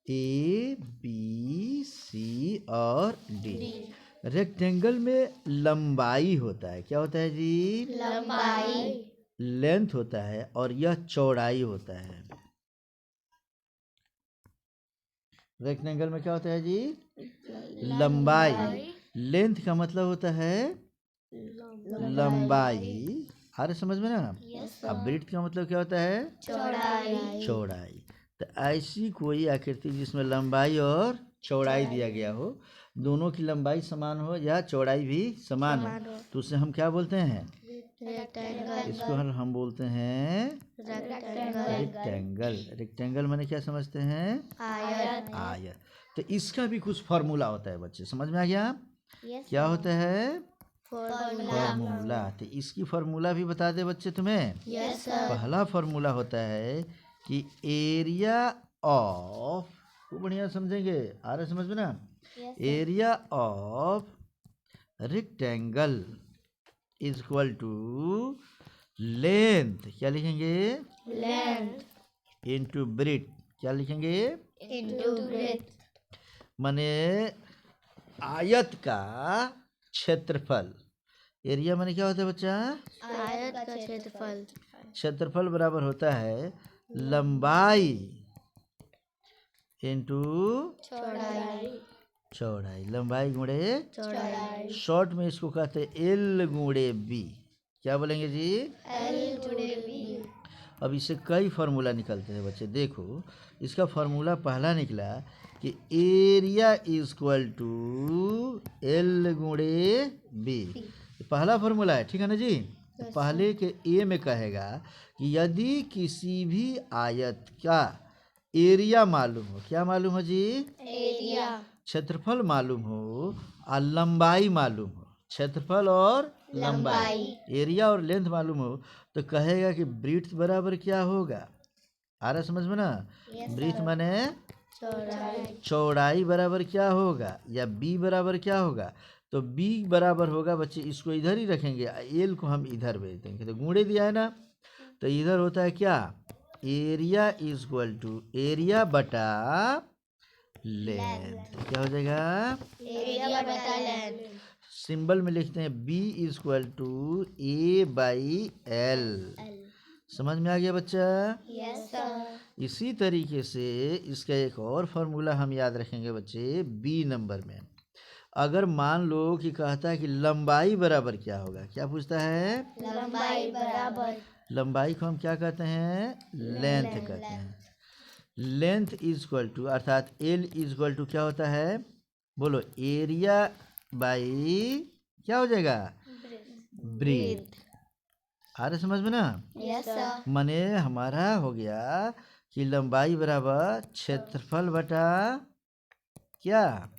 ए बी सी और डी। रेक्टेंगल में लंबाई होता है। क्या होता है जी? लंबाई। लेंथ होता है, और यह चौड़ाई होता है। रेक्टेंगल में क्या होता है जी? लंबाई। लेंथ का मतलब होता है लंबाई। आ रहा समझ में ना? अब ब्रेड्थ का मतलब क्या होता है? चौड़ाई। तो ऐसी कोई आकृति जिसमें लंबाई और चौड़ाई दिया गया हो, दोनों की लंबाई समान हो या चौड़ाई भी समान हो, तो उसे हम क्या बोलते हैं? इसको हम बोलते हैं रेक्टेंगल। रेक्टेंगल माने क्या समझते हैं? आयत। तो इसका भी कुछ फॉर्मूला होता है बच्चे, समझ में आ गया? क्या होता है? फॉर्मूला। तो इसकी फॉर्मूला भी बता दे बच्चे तुम्हें। Yes sir. पहला फॉर्मूला होता है कि एरिया ऑफ, खूब बढ़िया समझेंगे, आ रहा समझ में ना? Area of rectangle is equal to length, क्या लिखेंगे? लेंथ इनटू ब्रेड्थ, क्या लिखेंगे? Into breadth. माने आयत का क्षेत्रफल। एरिया माने क्या होता है बच्चा? आयत का क्षेत्रफल। क्षेत्रफल बराबर होता है लंबाई इनटू चौड़ाई। लंबाई गुणे चौड़ाई। शॉर्ट में इसको कहते हैं एल गुणे बी। क्या बोलेंगे जी? एल गुणे बी। अब इससे कई फार्मूला निकलते हैं बच्चे। देखो इसका फार्मूला पहला निकला कि area is equal to L गुणे बी। पहला फार्मूला है, ठीक है ना जी? तो पहले के ए में कहेगा कि यदि किसी भी आयत का एरिया मालूम हो, क्या मालूम हो जी? एरिया। क्षेत्रफल मालूम हो और लंबाई मालूम हो, क्षेत्रफल और लंबाई, एरिया और लेंथ मालूम हो, तो कहेगा कि ब्रेड्थ बराबर क्या होगा? आ रहा समझ में ना? ब्रेड्थ माने चौड़ाई बराबर क्या होगा, या बी बराबर क्या होगा? तो बी बराबर होगा बच्चे, इसको इधर ही रखेंगे, एल को हम इधर भेज देंगे। तो गुणे दिया है ना, तो इधर होता है क्या? Area is equal to area बटा लेंथ। क्या हो जाएगा? एरिया बटा लेंथ। सिंबल में लिखते हैं B is equal to A by L. समझ में आ गया बच्चा? Yes sir. इसी तरीके से इसका एक और फार्मूला हम याद रखेंगे बच्चे बी नंबर में। अगर मान लो कि कहता है कि लंबाई बराबर क्या होगा, क्या पूछता है? लंबाई बराबर लंबाई को हम क्या कहते हैं? लेंथ कहते हैं। लेंथ इज इक्वल टू, अर्थात एल इज इक्वल टू क्या होता है? बोलो, एरिया बाई क्या हो जाएगा? ब्रेथ। आ रहा समझ में ना? Yes sir. माने हमारा हो गया कि लंबाई बराबर क्षेत्रफल बटा क्या?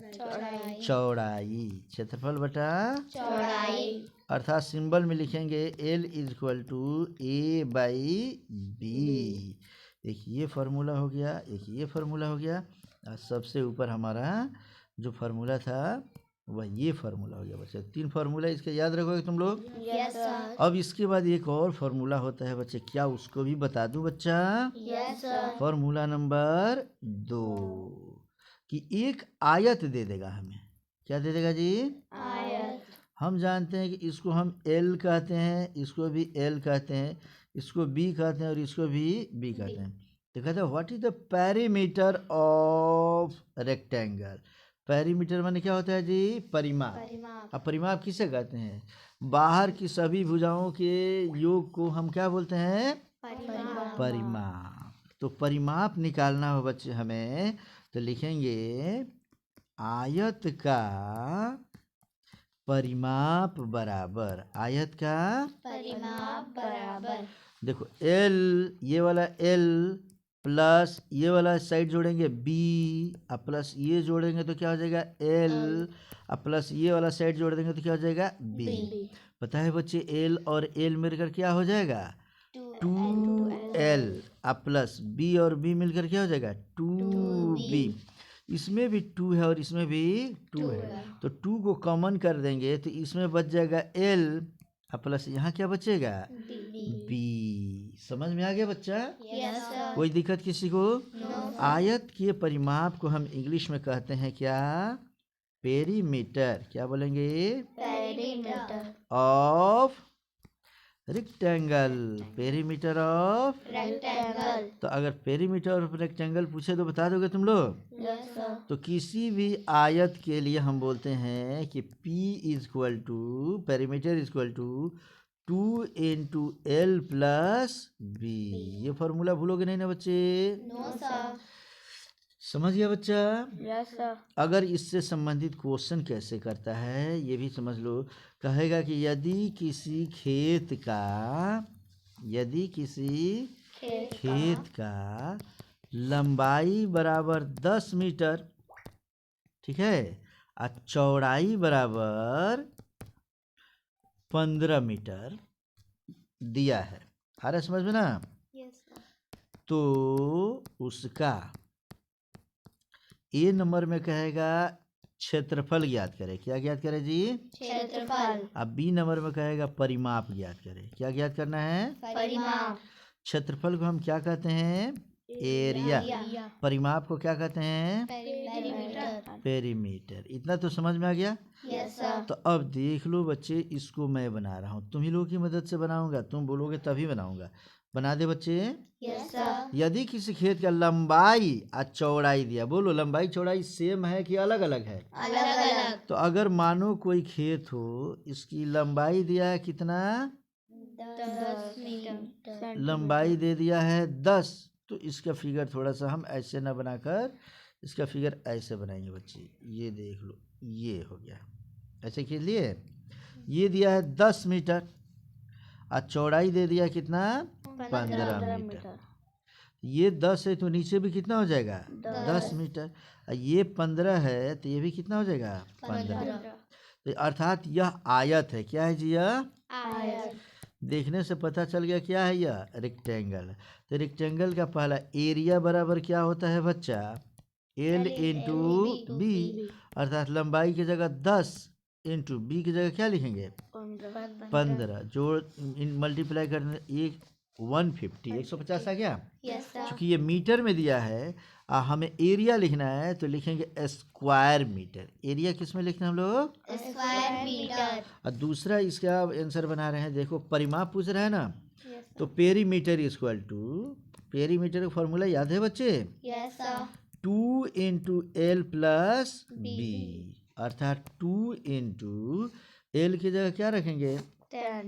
चौड़ाई चौड़ाई। क्षेत्रफल बटा चौड़ाई अर्थात सिंबल में लिखेंगे L is equal to A by B. एक ये फार्मूला हो गया, एक ये फार्मूला हो गया, और सबसे ऊपर हमारा जो फार्मूला था वह ये फार्मूला हो गया। बच्चे 3 फार्मूला इसके याद रखोगे तुम लोग। Yes sir. अब इसके बाद एक और फार्मूला होता है बच्चे, क्या उसको भी बता दूं बच्चा? Yes sir. फार्मूला नंबर 2 कि एक आयत दे देगा हमें। क्या दे देगा जी? आयत। हम जानते हैं कि इसको हम एल कहते हैं, इसको भी एल कहते हैं, इसको बी कहते हैं और इसको भी बी कहते हैं। तो कहते हैं what is the perimeter of rectangle. Perimeter माने क्या होता है जी? परिमाप। परिमाप। अब परिमाप किसे कहते हैं? बाहर की सभी भुजाओं के योग को हम क्या बोलते हैं? परिमाप। परिमाप। तो परिमाप निकालना हो बच्चे हमें, तो लिखेंगे आयत का परिमाप बराबर, आयत का परिमाप बराबर। देखो एल, ये वाला एल प्लस ये वाला साइड जोड़ेंगे बी, अब प्लस ये जोड़ेंगे तो क्या हो जाएगा? एल, अब प्लस ये वाला साइड जोड़ देंगे तो क्या हो जाएगा? बी। पता है बच्चे, एल और एल मिलकर क्या हो जाएगा? 2L। अब प्लस बी और बी मिलकर क्या हो जाएगा? 2B। इसमें भी 2 है और इसमें भी 2 है, तो 2 को कॉमन कर देंगे तो इसमें बच जाएगा L, अब प्लस यहाँ क्या बचेगा? B। समझ में आ गया बच्चा? Yes sir. कोई दिक्कत किसी को? आयत के परिमाप को हम इंग्लिश में कहते हैं क्या? पेरीमीटर। क्या बोलेंगे? Perimeter of rectangle. Perimeter of, rectangle. तो अगर पेरीमीटर ऑफ रेक्टेंगल पूछे तो बता दोगे तुम लोग? Yes sir. तो किसी भी आयत के लिए हम बोलते हैं कि P is equal to, perimeter is equal to 2 × L plus B। ये फार्मूला भूलोगे नहीं ना बच्चे? No sir. समझ गया बच्चा? Yes sir. अगर इससे संबंधित क्वेश्चन कैसे करता है ये भी समझ लो। कहेगा कि यदि किसी खेत का लंबाई बराबर 10 मीटर, ठीक है, और चौड़ाई बराबर 15 मीटर दिया है। आ रहा है समझ में ना? Yes sir. तो उसका ए नंबर में कहेगा क्षेत्रफल ज्ञात करे। क्या ज्ञात करे जी? क्षेत्रफल। अब बी नंबर में कहेगा परिमाप ज्ञात करे। क्या ज्ञात करना है? परिमाप। क्षेत्रफल को हम क्या कहते हैं? एरिया। परिमाप को क्या कहते हैं? पेरीमीटर। पेरीमीटर। इतना तो समझ में आ गया? Yes sir. तो अब देख लो बच्चे, इसको मैं बना रहा हूँ, तुम ही लोगों की मदद से बनाऊंगा, तुम बोलोगे तभी बनाऊंगा। बना दे बच्चे। Yes sir. यदि किसी खेत का लंबाई और चौड़ाई दिया, बोलो लंबाई चौड़ाई सेम है कि अलग अलग है? अलग अलग। तो अगर मानो कोई खेत हो, इसकी लंबाई दिया है कितना? 10 मीटर। लंबाई दे दिया है 10, तो इसका फिगर थोड़ा सा हम ऐसे ना बनाकर इसका फिगर ऐसे बनाएंगे बच्चे। ये देख लो, ये हो गया ऐसे के लिए। ये दिया है 10 मीटर और चौड़ाई दे दिया कितना? 15 मीटर। ये 10 है तो नीचे भी कितना हो जाएगा? 10 मीटर। और ये 15 है तो ये भी कितना हो जाएगा? 15। तो अर्थात यह आयत है। क्या है जी? यह आयत। देखने से पता चल गया क्या है? यह रेक्टेंगल। तो रेक्टेंगल का पहला एरिया बराबर क्या होता है बच्चा? L × B। अर्थात लंबाई की जगह 10 × B की जगह क्या लिखेंगे? 15। जोड़ मल्टीप्लाई करने 150 आ गया। Yes sir. क्योंकि ये मीटर में दिया है हमें एरिया लिखना है तो लिखेंगे स्क्वायर मीटर। एरिया किस में लिखना है हम लोग? Square metre. और दूसरा इसका आंसर बना रहे हैं, देखो परिमाप पूछ रहा है ना, यस तो पेरीमीटर इक्वल टू, पेरीमीटर का फॉर्मूला याद है बच्चे? Yes sir. 2 × L plus B। अर्थात 2 इंटू एल की जगह क्या रखेंगे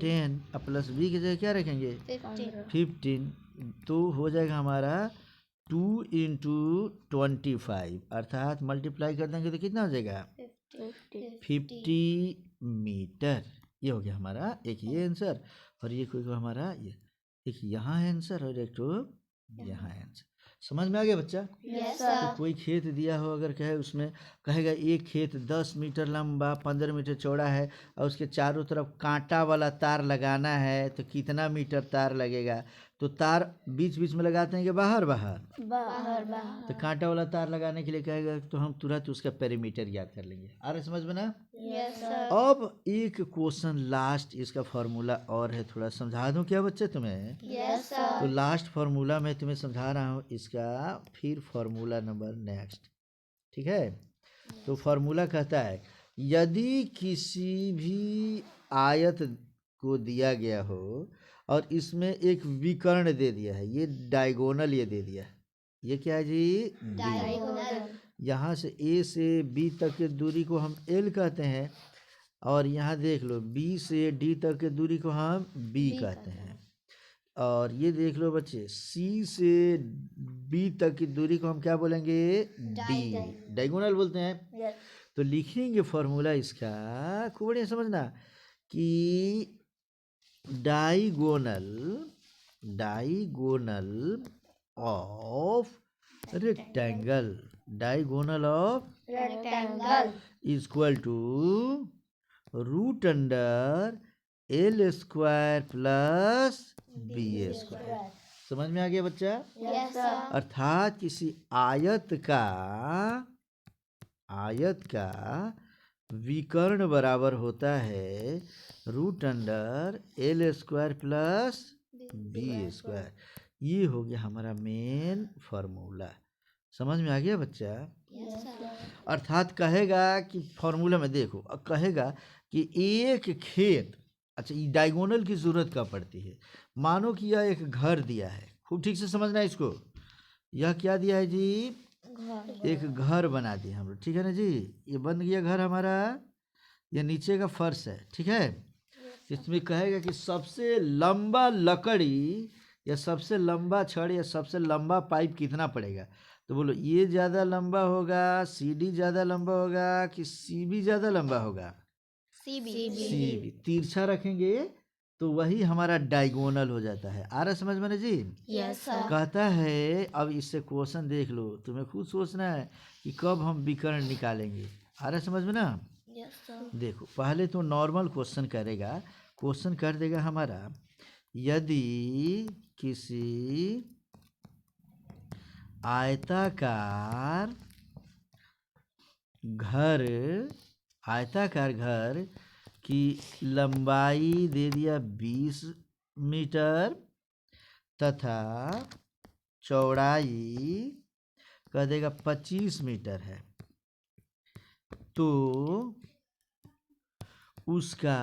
10 प्लस बी की जगह क्या रखेंगे 15, तो हो जाएगा हमारा 2 इंटू 25, अर्थात मल्टीप्लाई कर देंगे तो कितना हो जाएगा 50 मीटर। ये हो गया हमारा एक ये आंसर, और ये कोई हमारा ये एक यहाँ है आंसर और एक तो यहाँ है आंसर। समझ में आ गया बच्चा? यस तो कोई खेत दिया हो, अगर कहे उसमें कहेगा एक खेत 10 मीटर लंबा 15 मीटर चौड़ा है और उसके चारों तरफ कांटा वाला तार लगाना है, तो कितना मीटर तार लगेगा? तो तार बीच बीच में लगाते हैं कि बाहर बाहर? बाहर तो कांटा वाला तार लगाने के लिए कहेगा तो हम तुरंत उसका पेरीमीटर याद कर लेंगे। आ रहा समझ में ना? यस सर अब एक क्वेश्चन लास्ट, इसका फॉर्मूला और है, थोड़ा समझा दूं क्या बच्चे तुम्हें? यस तो सर लास्ट फार्मूला मैं तुम्हें समझा रहा हूँ इसका, फिर फार्मूला नंबर नेक्स्ट, ठीक है? तो फार्मूला कहता है यदि किसी भी आयत को दिया गया हो और इसमें एक विकर्ण दे दिया है, ये डायगोनल ये दे दिया है, ये क्या है जी? डायगोनल यहाँ से ए से बी तक की दूरी को हम एल कहते हैं, और यहाँ देख लो बी से डी तक की दूरी को हम बी कहते हैं, और ये देख लो बच्चे सी से बी तक की दूरी को हम क्या बोलेंगे? डी, डायगोनल बोलते हैं। यस तो लिखेंगे फॉर्मूला इसका, खूब बढ़िया समझना कि diagonal of rectangle, diagonal of rectangle equal to root under L square plus B square. समझ में आ गया बच्चा? यस सर अर्थात किसी आयत का विकर्ण बराबर होता है root under L square plus B square. ये हो गया हमारा मेन फार्मूला। समझ में आ गया बच्चा? यस सर अर्थात कहेगा कि फार्मूला में देखो, कहेगा कि एक खेत, अच्छा ये डायगोनल की ज़रूरत कब पड़ती है? मानो कि यह एक घर दिया है, खूब ठीक से समझना है इसको। यह क्या दिया है जी? एक घर बना दिया हम लोग, ठीक है ना जी? ये बन गया घर हमारा, ये नीचे का फर्श है, ठीक है? इसमें कहेगा कि सबसे लंबा लकड़ी या सबसे लंबा छड़ या सबसे लंबा पाइप कितना पड़ेगा? तो बोलो ये ज़्यादा लंबा होगा, सी डी ज़्यादा लंबा होगा कि सी बी ज़्यादा लंबा होगा? C B. तिरछा रखेंगे तो वही हमारा डायगोनल हो जाता है। आ रहा समझ में ना जी? यस सर कहता है अब इससे क्वेश्चन देख लो, तुम्हें खुद सोचना है कि कब हम विकर्ण निकालेंगे। आ रहा समझ में ना? यस सर देखो पहले तो नॉर्मल क्वेश्चन करेगा, क्वेश्चन कर देगा हमारा यदि किसी आयताकार घर की लंबाई दे दिया 20 मीटर तथा चौड़ाई कह देगा 25 मीटर है, तो उसका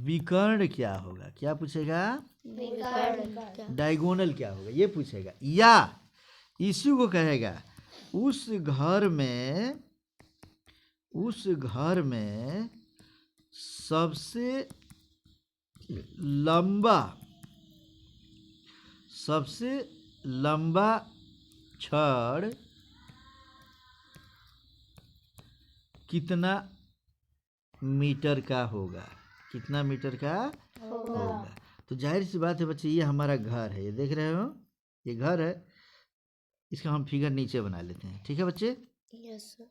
विकर्ण क्या होगा? क्या पूछेगा? विकर्ण डायगोनल क्या होगा ये पूछेगा, या इसी को कहेगा उस घर में सबसे लंबा छड़ कितना मीटर का होगा? कितना मीटर का होगा? तो जाहिर सी बात है बच्चे, ये हमारा घर है, ये देख रहे हो, ये घर है, इसका हम फिगर नीचे बना लेते हैं, ठीक है बच्चे? यस सर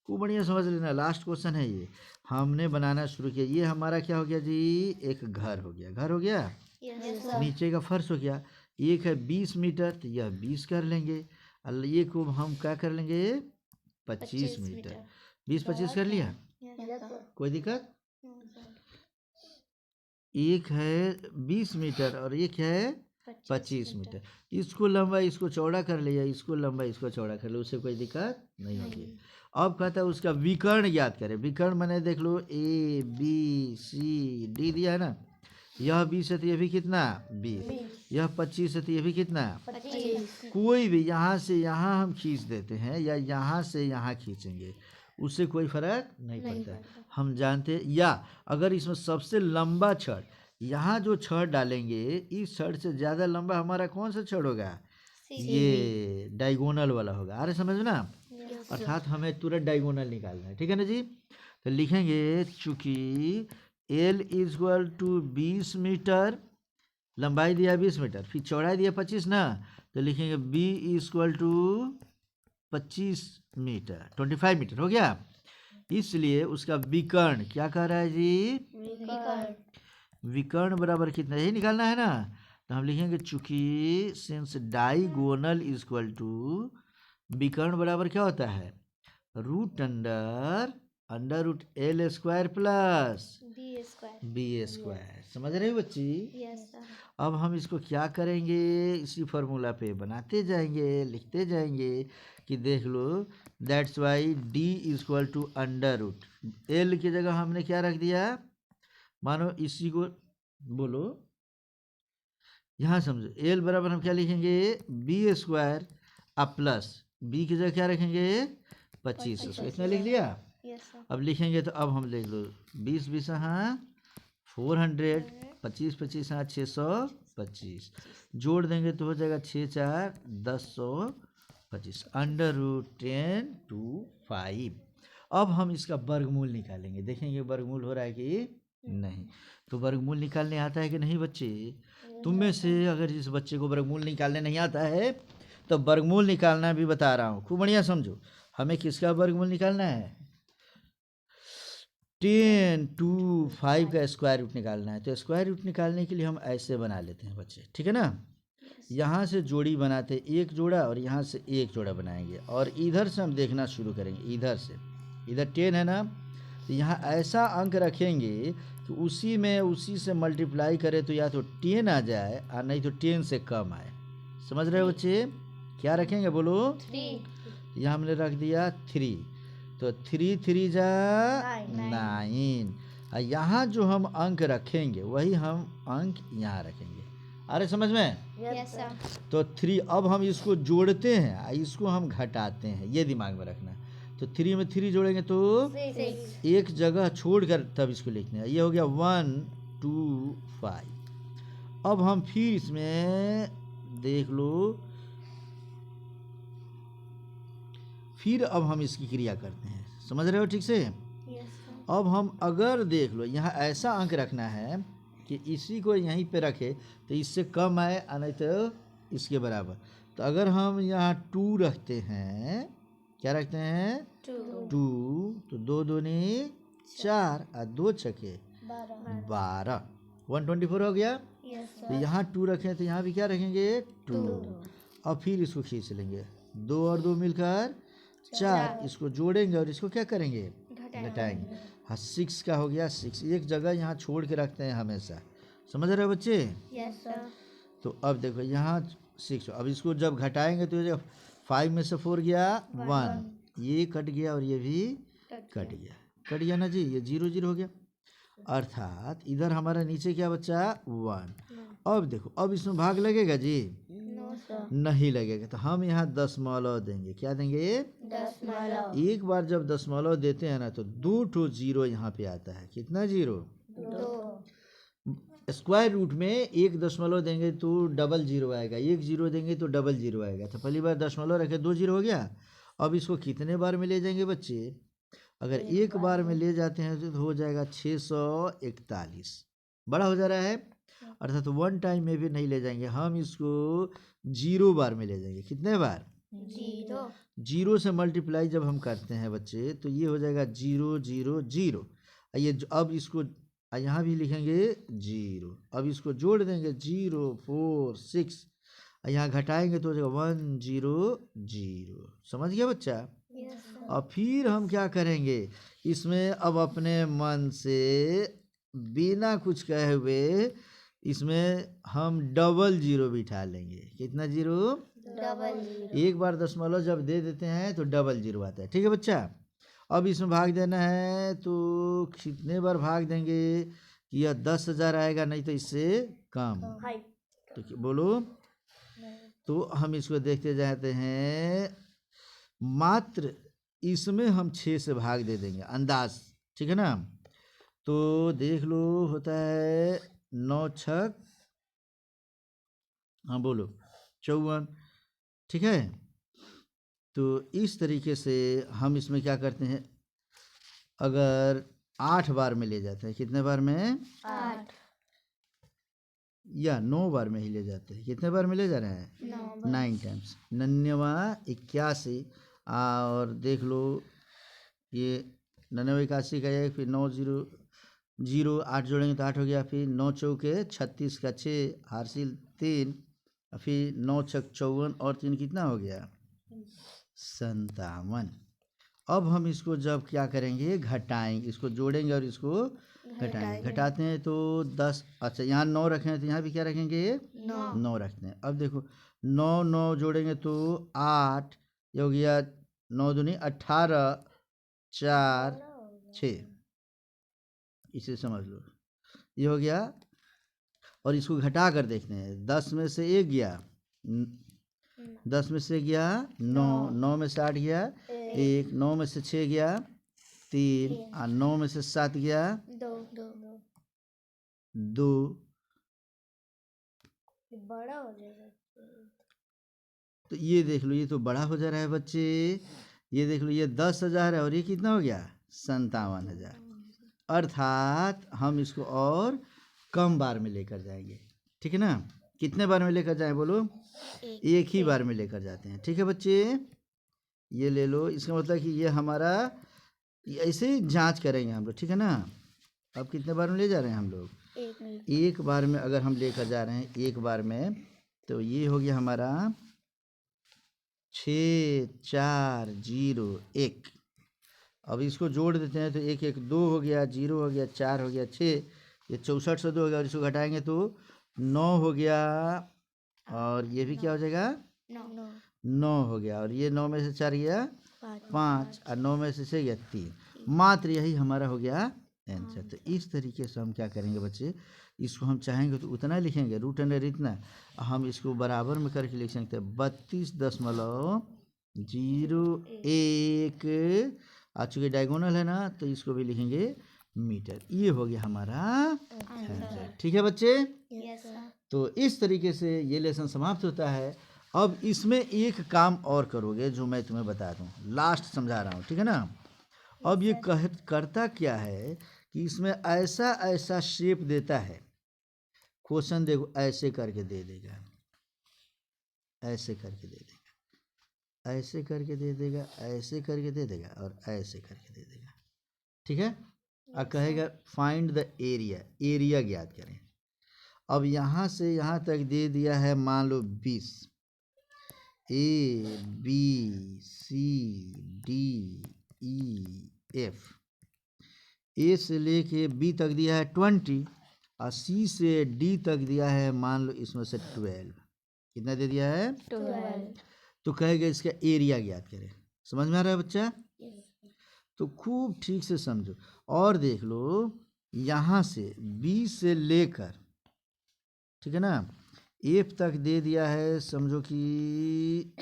खूब बढ़िया समझ लेना, लास्ट क्वेश्चन है ये, हमने बनाना शुरू किया। ये हमारा क्या हो गया जी? एक घर हो गया, घर हो गया, यस सर नीचे का फर्श हो गया। एक है 20 मीटर, तो यह 20 कर लेंगे, और ये को हम क्या कर लेंगे? 25 मीटर। 20-25 कर लिया, यस सर कोई दिक्कत? एक है 20 मीटर और एक है 25 मीटर, इसको लंबा इसको चौड़ा कर लिया, इसको लंबा इसको चौड़ा कर लिया, उससे कोई दिक्कत नहीं होगी। अब कहता है उसका विकर्ण याद करें। विकर्ण मैंने देख लो ए बी सी डी दिया है ना, यह 20 है तो यह भी कितना? 20। यह 25 है तो यह भी कितना? 25 कोई भी यहाँ से यहाँ हम खींच देते हैं या यहाँ से यहाँ खींचेंगे, उससे कोई फर्क नहीं पड़ता। हम जानते, या अगर इसमें सबसे लंबा छड़, यहाँ जो छड़ डालेंगे इस छड़ से ज़्यादा लंबा हमारा कौन सा छड़ होगा, ये डायगोनल वाला होगा। आ रहे समझ में ना, अर्थात हमें तुरंत डायगोनल निकालना है, ठीक है ना जी। तो लिखेंगे चूंकि L is equal to 20 metre, लंबाई दिया 20 मीटर, फिर चौड़ाई दिया 25 ना, तो लिखेंगे B is equal to 25 metre, 25 metre हो गया। इसलिए उसका विकर्ण क्या कह रहा है जी, विकर्ण बराबर कितना, यही निकालना है ना। तो हम लिखेंगे चूंकि since diagonal is equal to, विकर्ण बराबर क्या होता है, root under root L square plus B square. समझ रहे हो बच्ची। अब हम इसको क्या करेंगे, इसी फार्मूला पे बनाते जाएंगे, लिखते जाएंगे कि देख लो, that's why D is equal to under root, l की जगह हमने क्या रख दिया, मानो इसी को बोलो, यहाँ समझो, एल बराबर हम क्या लिखेंगे, बी स्क्वायर अब प्लस बी की जगह क्या रखेंगे 25, इतना लिख लिया। अब लिखेंगे तो अब हम लिख लो 20 20 हाँ 400, 25 25 हाँ 625, जोड़ देंगे तो हो जाएगा 6 4 1025 अंडर रूट 10 to 5। अब हम इसका वर्गमूल निकालेंगे, देखेंगे वर्गमूल हो रहा है कि नहीं। तो वर्गमूल निकालने आता है कि नहीं बच्चे, तुम में से अगर जिस बच्चे को वर्गमूल निकालने नहीं आता है तो वर्गमूल निकालना भी बता रहा हूँ, खूब बढ़िया समझो। हमें किसका वर्गमूल निकालना है, 10 to 5 का स्क्वायर रूट निकालना है। तो स्क्वायर रूट निकालने के लिए हम ऐसे बना लेते हैं बच्चे, ठीक है ना। यहाँ से जोड़ी बनाते, एक जोड़ा और यहाँ से एक जोड़ा बनाएंगे, और इधर से हम देखना शुरू करेंगे, इधर से, इधर 10 है ना, तो यहाँ ऐसा अंक रखेंगे कि उसी से मल्टीप्लाई करें तो या तो 10 आ जाए और नहीं तो 10 से कम आए। समझ रहे हो बच्चे, क्या रखेंगे बोलो, 3। यहाँ हमने रख दिया 3, तो 3 3 जा 9, और यहाँ जो हम अंक रखेंगे वही हम अंक यहाँ रखेंगे। अरे समझ में, यस सर। तो 3, अब हम इसको जोड़ते हैं, इसको हम घटाते हैं, ये दिमाग में रखना है। तो 3 में 3 जोड़ेंगे तो 6, एक जगह छोड़कर तब इसको लिखना है। ये हो गया 1 2 5। अब हम फिर इसमें देख लो, फिर अब हम इसकी क्रिया करते हैं, समझ रहे हो ठीक से। अब हम अगर देख लो यहाँ ऐसा अंक रखना है कि इसी को यहीं पे रखे तो इससे कम आए और नहीं तो इसके बराबर। तो अगर हम यहाँ 2 रखते हैं, क्या रखते हैं 2, तो 2 दूनी 4 और 2 छके 12, 124 हो गया। तो यहाँ 2 रखें तो यहाँ भी क्या रखेंगे 2। अब फिर इसको खींच लेंगे, 2 और 2 मिलकर 4, इसको जोड़ेंगे और इसको क्या करेंगे घटाएंगे। हाँ 6 का हो गया 6, एक जगह यहाँ छोड़ के रखते हैं हमेशा, समझ रहे हो बच्चे। Yes sir. तो अब देखो यहाँ 6, अब इसको जब घटाएंगे तो ये 5 में से 4 गया 1, ये कट गया और ये भी कट गया ना जी, ये 0 0 हो गया। अर्थात इधर हमारा नीचे क्या बचा 1। अब देखो, अब इसमें भाग लगेगा जी, नहीं लगेगा, तो हम यहाँ दशमलव देंगे, क्या देंगे दशमलव। एक बार जब दशमलव देते हैं ना तो 2 ठो 0 यहाँ पे आता है, कितना 0, 2। स्क्वायर रूट में एक दशमलव देंगे तो डबल 0 आएगा, एक 0 देंगे तो डबल 0 आएगा। तो पहली बार दशमलव रखे 2 0 हो गया। अब इसको कितने बार में ले जाएंगे बच्चे, अगर एक बार में ले जाते हैं तो हो जाएगा 641, बड़ा हो जा रहा है। अर्थात 1 टाइम में भी नहीं ले जाएंगे, हम इसको 0 बार में ले जाएंगे। कितने बार, 0 से मल्टीप्लाई जब हम करते हैं बच्चे तो ये हो जाएगा 0 0 0। ये अब इसको यहाँ भी लिखेंगे 0, अब इसको जोड़ देंगे 0 4 6, यहाँ घटाएंगे तो हो जाएगा 1 0 0। समझ गया बच्चा। अब फिर हम क्या करेंगे, इसमें अब अपने मन से बिना कुछ कहे हुए इसमें हम डबल 0 बिठा लेंगे। कितना 0, डबल 0। एक बार दशमलव जब दे देते हैं तो डबल 0 आता है, ठीक है बच्चा। अब इसमें भाग देना है तो कितने बार भाग देंगे कि यह 10,000 आएगा, नहीं तो इससे कम, तो बोलो। तो हम इसको देखते जाते हैं, मात्र इसमें हम 6 से भाग दे देंगे अंदाज, ठीक है ना। तो देख लो होता है 9 छक, हाँ बोलो 54, ठीक है। तो इस तरीके से हम इसमें क्या करते हैं, अगर 8 बार में ले जाते हैं, कितने बार में, 8 या 9 बार में ही ले जाते हैं, कितने बार में ले जा रहे हैं, 9 टाइम्स, 99 81, और देख लो ये 99 81 का 1, फिर 9 0 0 8 जोड़ेंगे तो 8 हो गया, फिर 9 चौके 36 का 6, हासिल 3, फिर 9 छक 54 और 3 कितना हो गया, 57। अब हम इसको जब क्या करेंगे, घटाएंगे, इसको जोड़ेंगे और इसको घटाएंगे। घटाते हैं तो 10, अच्छा यहाँ 9 रखें तो यहाँ भी क्या रखेंगे, 9 रखते हैं। अब देखो 9 9 जोड़ेंगे तो 8, ये हो गया 9 दूनी 18, 4 6, इसे समझ लो, ये हो गया। और इसको घटा कर देखते हैं, 10 में से 1 गया, 10 में से गया 9, 9 में से 8 गया 1, 9 में से 6 गया 3, और 9 में से 7 गया 2। बड़ा हो जाएगा। तो ये देख लो, ये तो बड़ा हो जा रहा है बच्चे, ये देख लो, ये 10,000 है और ये कितना हो गया, 57,000। अर्थात हम इसको और कम बार में लेकर जाएंगे, ठीक है ना। कितने बार में लेकर जाएं बोलो, एक ही बार में लेकर जाते हैं, ठीक है बच्चे। ये ले लो, इसका मतलब कि ये हमारा ऐसे ही जांच करेंगे हम लोग, ठीक है ना। अब कितने बार में ले जा रहे हैं हम लोग, एक बार में अगर हम लेकर जा रहे हैं एक बार में, तो ये हो गया हमारा 6 4 0 1। अब इसको जोड़ देते हैं तो 1 1 2 हो गया, 0 हो गया, 4 हो गया, 6, ये 64 से 2 हो गया, और इसको घटाएंगे तो 9 हो गया, और ये भी क्या हो जाएगा, 9 हो गया, और ये 9 में से 4 गया 5, और 9 में से 6 गया 3। मात्र यही हमारा हो गया आंसर। तो इस तरीके से हम क्या करेंगे बच्चे, इसको हम चाहेंगे तो उतना लिखेंगे, रूट अंडर इतना, हम इसको बराबर में करके लिख सकते हैं 32.01, आज चूँकि डायगोनल है ना तो इसको भी लिखेंगे मीटर। ये हो गया हमारा आंसर, ठीक है बच्चे। तो इस तरीके से ये लेसन समाप्त होता है। अब इसमें एक काम और करोगे जो मैं तुम्हें बता दूं, लास्ट समझा रहा हूँ, ठीक है ना। अब ये करता क्या है कि इसमें ऐसा ऐसा शेप देता है, क्वेश्चन देखो ऐसे करके दे देगा, ऐसे करके दे देगा, ऐसे करके दे देगा, ऐसे करके दे देगा, और ऐसे करके दे देगा, ठीक है। और कहेगा फाइंड द एरिया, एरिया ज्ञात करें। अब यहाँ से यहाँ तक दे दिया है मान लो 20, A B C D E F, A से लेके B तक दिया है 20, और C से D तक दिया है मान लो इसमें से 12। कितना दे दिया है, 12। तो कहेगा इसका एरिया ज्ञात करें। समझ में आ रहा है बच्चा, तो खूब ठीक से समझो और देख लो, यहाँ से B से लेकर, ठीक है ना, F तक दे दिया है समझो कि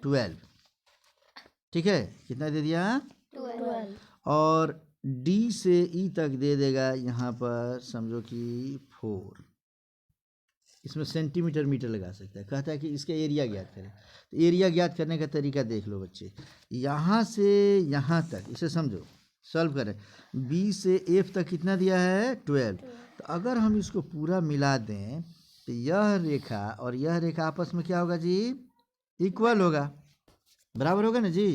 12, ठीक है। कितना दे दिया, 12। और D से E तक दे देगा यहाँ पर समझो कि 4। इसमें सेंटीमीटर मीटर लगा सकता है। कहता है कि इसका एरिया ज्ञात करें। तो एरिया ज्ञात करने का तरीका देख लो बच्चे, यहाँ से यहाँ तक इसे समझो, सॉल्व करें। B से F तक कितना दिया है, 12। तो अगर हम इसको पूरा मिला दें तो यह रेखा और यह रेखा आपस में क्या होगा जी, इक्वल होगा, बराबर होगा ना जी।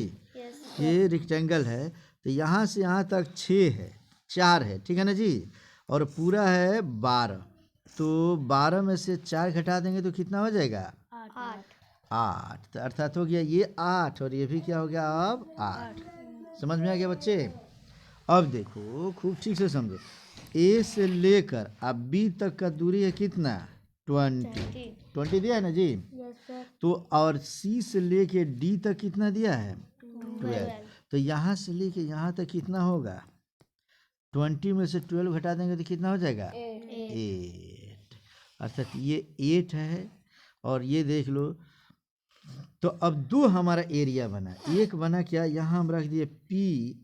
ये रेक्टेंगल है, तो यहाँ से यहाँ तक 6 है, 4 है, ठीक है ना जी, और पूरा है 12। तो 12 में से 4 घटा देंगे तो कितना हो जाएगा, 8। तो अर्थात हो गया ये 8 और ये भी क्या हो गया, अब 8। समझ में आ गया बच्चे। अब देखो खूब ठीक से समझो, A से लेकर अब B तक का दूरी है कितना, 20 दिया है ना जी। तो और C से लेके D तक कितना दिया है, 12। तो यहाँ से लेके यहाँ तक कितना होगा, 20 में से 12 घटा देंगे तो कितना हो जाएगा, 8। अर्थात ये 8 है, और ये देख लो तो अब दो हमारा एरिया बना, एक बना क्या, यहाँ हम रख दिए P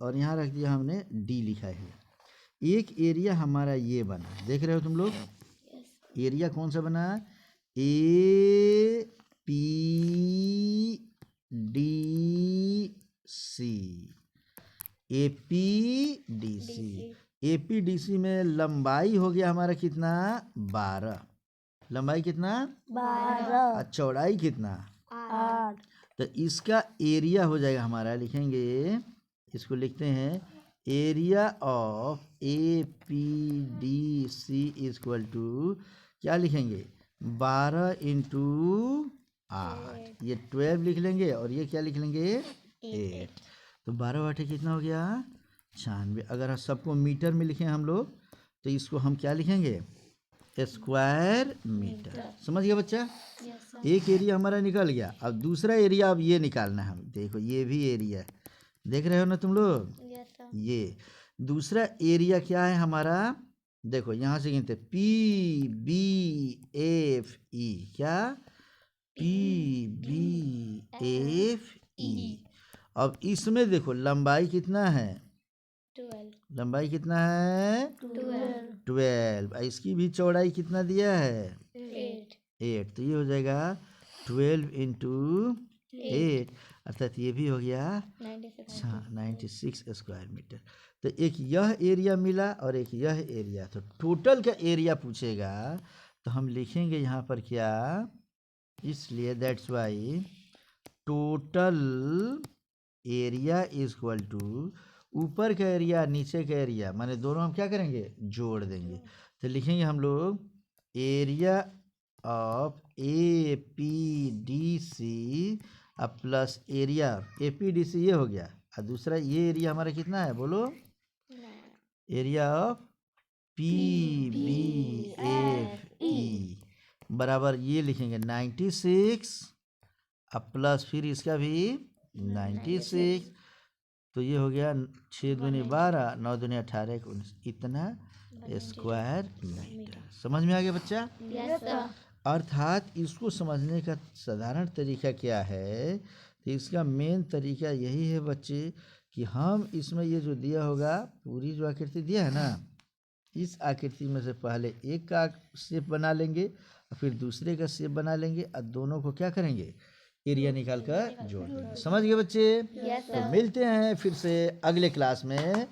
और यहाँ रख दिया हमने D लिखा है। एक एरिया हमारा ये बना, देख रहे हो तुम लोग, एरिया कौन सा बना, APDC, APDC में लंबाई हो गया हमारा कितना, 12, लंबाई कितना 12, और चौड़ाई कितना 8, तो इसका एरिया हो जाएगा हमारा, लिखेंगे इसको, लिखते हैं area of APDC equal to क्या लिखेंगे, 12 इंटू 8, ये 12 लिख लेंगे और ये क्या लिख लेंगे 8, तो 12 8 कितना हो गया 96। अगर सबको मीटर में लिखें हम लोग तो इसको हम क्या लिखेंगे, स्क्वायर मीटर। समझ गया बच्चा, एक एरिया हमारा निकल गया। अब दूसरा एरिया अब ये निकालना है, हम देखो ये भी एरिया है, देख रहे हो ना तुम लोग, ये दूसरा एरिया क्या है हमारा, देखो यहाँ से गिनते PBFE, क्या PBFE। अब इसमें देखो लंबाई कितना है, 12, लंबाई कितना है 12, इसकी भी चौड़ाई कितना दिया है 8, तो ये हो जाएगा 12 इंटू 8, अर्थात ये भी हो गया 96 स्क्वायर मीटर। तो एक यह एरिया मिला और एक यह एरिया, तो टोटल का एरिया पूछेगा तो हम लिखेंगे यहाँ पर क्या, इसलिए that's why total area is equal to ऊपर का एरिया नीचे का एरिया, माने दोनों हम क्या करेंगे जोड़ देंगे, तो लिखेंगे हम लोग area of APDC plus area APDC, ये हो गया, और दूसरा ये एरिया हमारा कितना है बोलो, एरिया ऑफ PBFE बराबर ये लिखेंगे 96 प्लस फिर इसका भी 96, तो ये हो गया 6 दूनी 12, 9 दूनी 18, 19, इतना स्क्वायर मीटर। समझ में आ गया बच्चा। अर्थात इसको समझने का साधारण तरीका क्या है, तो इसका मेन तरीका यही है बच्चे कि हम इसमें ये जो दिया होगा, पूरी जो आकृति दिया है ना, इस आकृति में से पहले एक का शेप बना लेंगे और फिर दूसरे का शेप बना लेंगे और दोनों को क्या करेंगे एरिया निकाल कर जोड़ देंगे। समझ गए बच्चे। तो मिलते हैं फिर से अगले क्लास में।